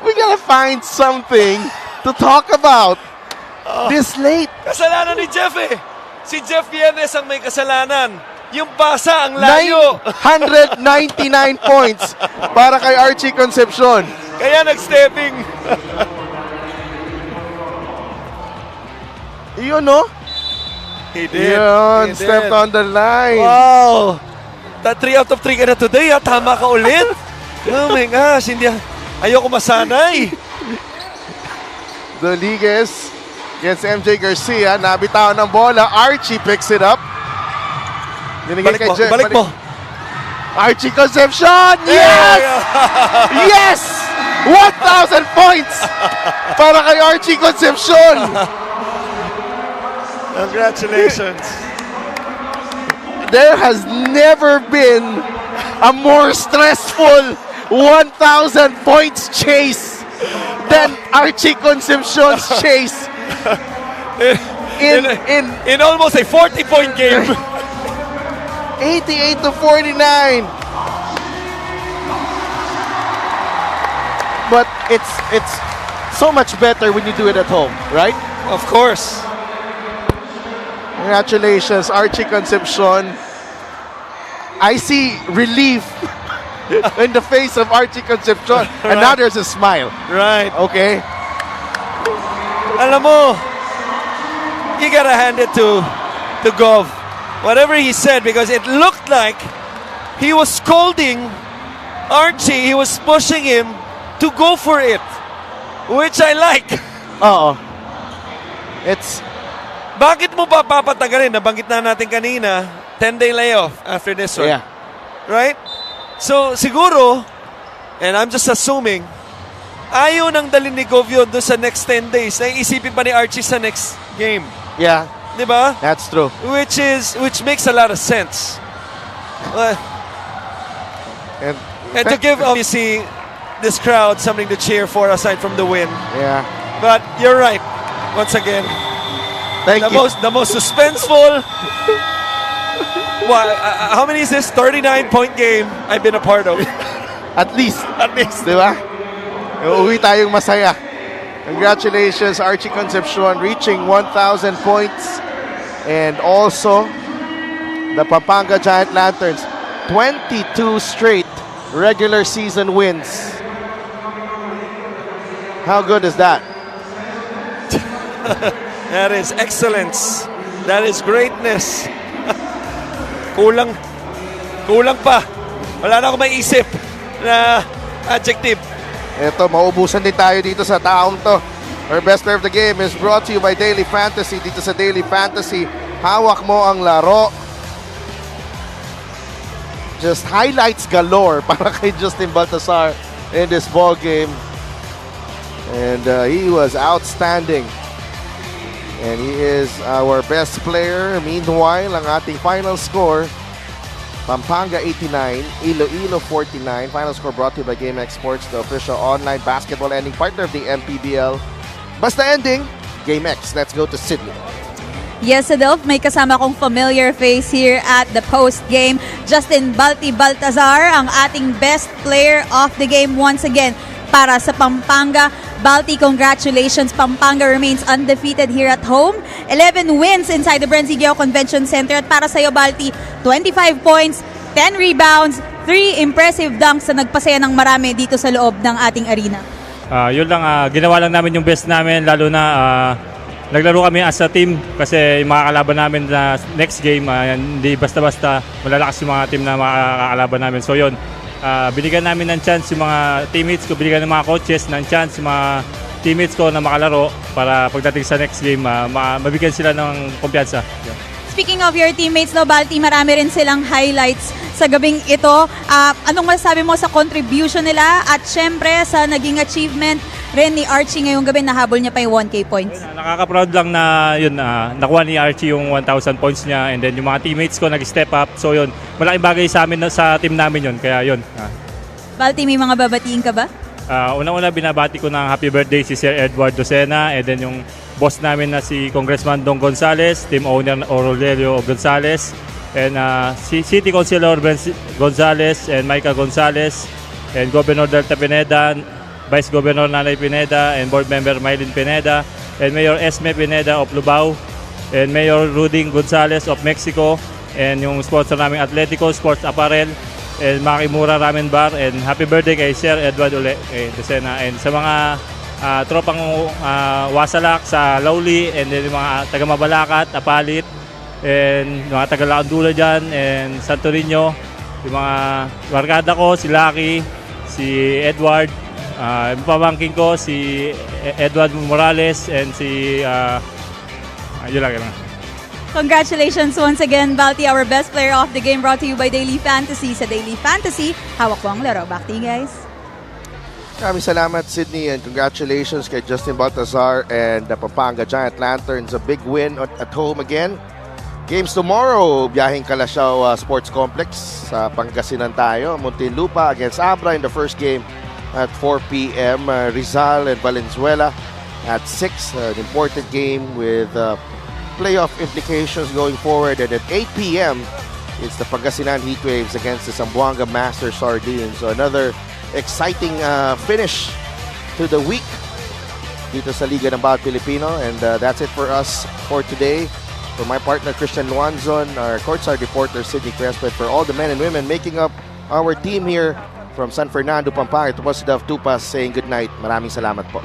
We gotta find something to talk about this late. Kasalanan ni Jeff eh. Si Jeff Viernes ang may kasalanan. Yung pasa ang layo. 999 points para kay Archie Concepcion. Kaya nag-stepping. Yun, no? He did. Yun, He stepped did. on the line. Wow. 3 out of 3 ka na today. Tama ka ulit. Oh my gosh. Ayoko masanay. Rodriguez against MJ Garcia. Nabitawan ng bola. Archie picks it up. Balik mo. Archie Concepcion! Yes! Yes! 1,000 points para kay Archie Concepcion! Congratulations. There has never been a more stressful 1,000 points chase than Archie Concepcion's chase in almost a 40-point game. 88 to 49. But it's so much better when you do it at home, right? Of course. Congratulations, Archie Concepcion. I see relief in the face of Archie Concepcion. And now there's a smile. Right. Okay? Alam mo, you gotta hand it to Gov. Whatever he said, because it looked like he was scolding Archie. He was pushing him to go for it, which I like. Oo. It's... Bakit mo pa papatagalin? Nabanggit na natin kanina, 10-day layoff after this one. Yeah. Right? So, siguro, and I'm just assuming, ayaw nang dalhin ni Gov yun doon sa next 10 days. Naiisipin pa ni Archie sa next game. Yeah. Di ba? That's true. Which makes a lot of sense. And to give obviously this crowd something to cheer for aside from the win. Yeah. But you're right. Once again, Thank you. the most suspenseful. How many is this? 39-point game I've been a part of. At least. Di ba? Uuwi tayong masaya. Congratulations, Archie Concepcion, reaching 1,000 points. And also, the Pampanga Giant Lanterns, 22 straight regular season wins. How good is that? That is excellence. That is greatness. Kulang pa. Wala na akong maisip na adjective. Ito, maubusan din tayo dito sa taong to. Our best player of the game is brought to you by Daily Fantasy. Dito sa Daily Fantasy, hawak mo ang laro. Just highlights galore para kay Justin Baltasar in this ball game. And he was outstanding. And he is our best player. Meanwhile, ang ating final score, Pampanga 89, Iloilo 49. Final score brought to you by GameX Sports, the official online basketball ending partner of the MPBL. Basta ending, GameX. Let's go to Sydney. Yes, Adelph, may kasama kong familiar face here at the post-game. Justin Baltazar, ang ating best player of the game once again para sa Pampanga. Balti, congratulations. Pampanga remains undefeated here at home. 11 wins inside the Brenzigao Convention Center. At para sa'yo, Balti, 25 points, 10 rebounds, 3 impressive dunks na nagpasaya ng marami dito sa loob ng ating arena. Yun lang, ginawa lang namin yung best namin, lalo na naglaro kami as a team kasi yung mga kalaban namin na next game, hindi basta-basta malalakas yung mga team na makakalaban namin. So yun, binigyan namin ng chance yung mga teammates ko, binigyan ng mga coaches ng chance yung mga teammates ko na makalaro para pagdating sa next game, mabigyan sila ng kumpiyansa. Yeah. Speaking of your teammates, no, Balti, marami rin silang highlights sa gabing ito. Anong masasabi mo sa contribution nila at syempre sa naging achievement rin ni Archie ngayong gabi, nahabol niya pa yung 1K points? Nakaka-proud lang na yun, nakuha ni Archie yung 1,000 points niya, and then yung mga teammates ko nag-step up. So yun, malaking bagay sa amin, sa team namin yun. Kaya yun. Balti, may mga babatiin ka ba? Una-una binabati ko ng happy birthday si Sir Edward Docena, and then yung boss namin na si Congressman Dong Gonzales, team owner Aurelio Gonzales, and si City Councilor Gonzales and Micah Gonzales, and Governor Delta Pineda, Vice Governor Nanay Pineda, and Board Member Mylene Pineda, and Mayor Esme Pineda of Lubao, and Mayor Ruding Gonzales of Mexico, and yung sponsor namin Atletico Sports Apparel, and Makimura Ramen Bar, and happy birthday kay Sir Edward Docena, and sa mga tropang Wasalak sa Lawli, and then yung mga taga Mabalacat, Apalit, and mga taga Laandula dyan, and Santo Niño, yung mga barkada ko, si Lucky, si Edward, yung pamangkin ko, si Edward Morales, and si yun lang. Congratulations once again, Balti, our best player of the game, brought to you by Daily Fantasy. Sa Daily Fantasy, hawak ko ang laro. Back to you guys. Maraming salamat, Sydney, and congratulations kay Justin Baltazar and the Pampanga Giant Lanterns. A big win at home again. Games tomorrow, biyaheng Calasiao Sports Complex sa Pangasinan tayo. Muntinlupa against Abra in the first game at 4 p.m. Rizal and Valenzuela at 6. An important game with playoff implications going forward. And at 8 p.m., it's the Pangasinan Heatwaves against the Zamboanga Master Sardines. So another exciting finish to the week dito sa Liga ng Bawat Pilipino. And that's it for us for today. For my partner, Christian Luanzon, our courtside reporter, Sidney Crespo, for all the men and women making up our team here from San Fernando, Pampanga. Ito po si Dav Tupas saying good night. Maraming salamat po.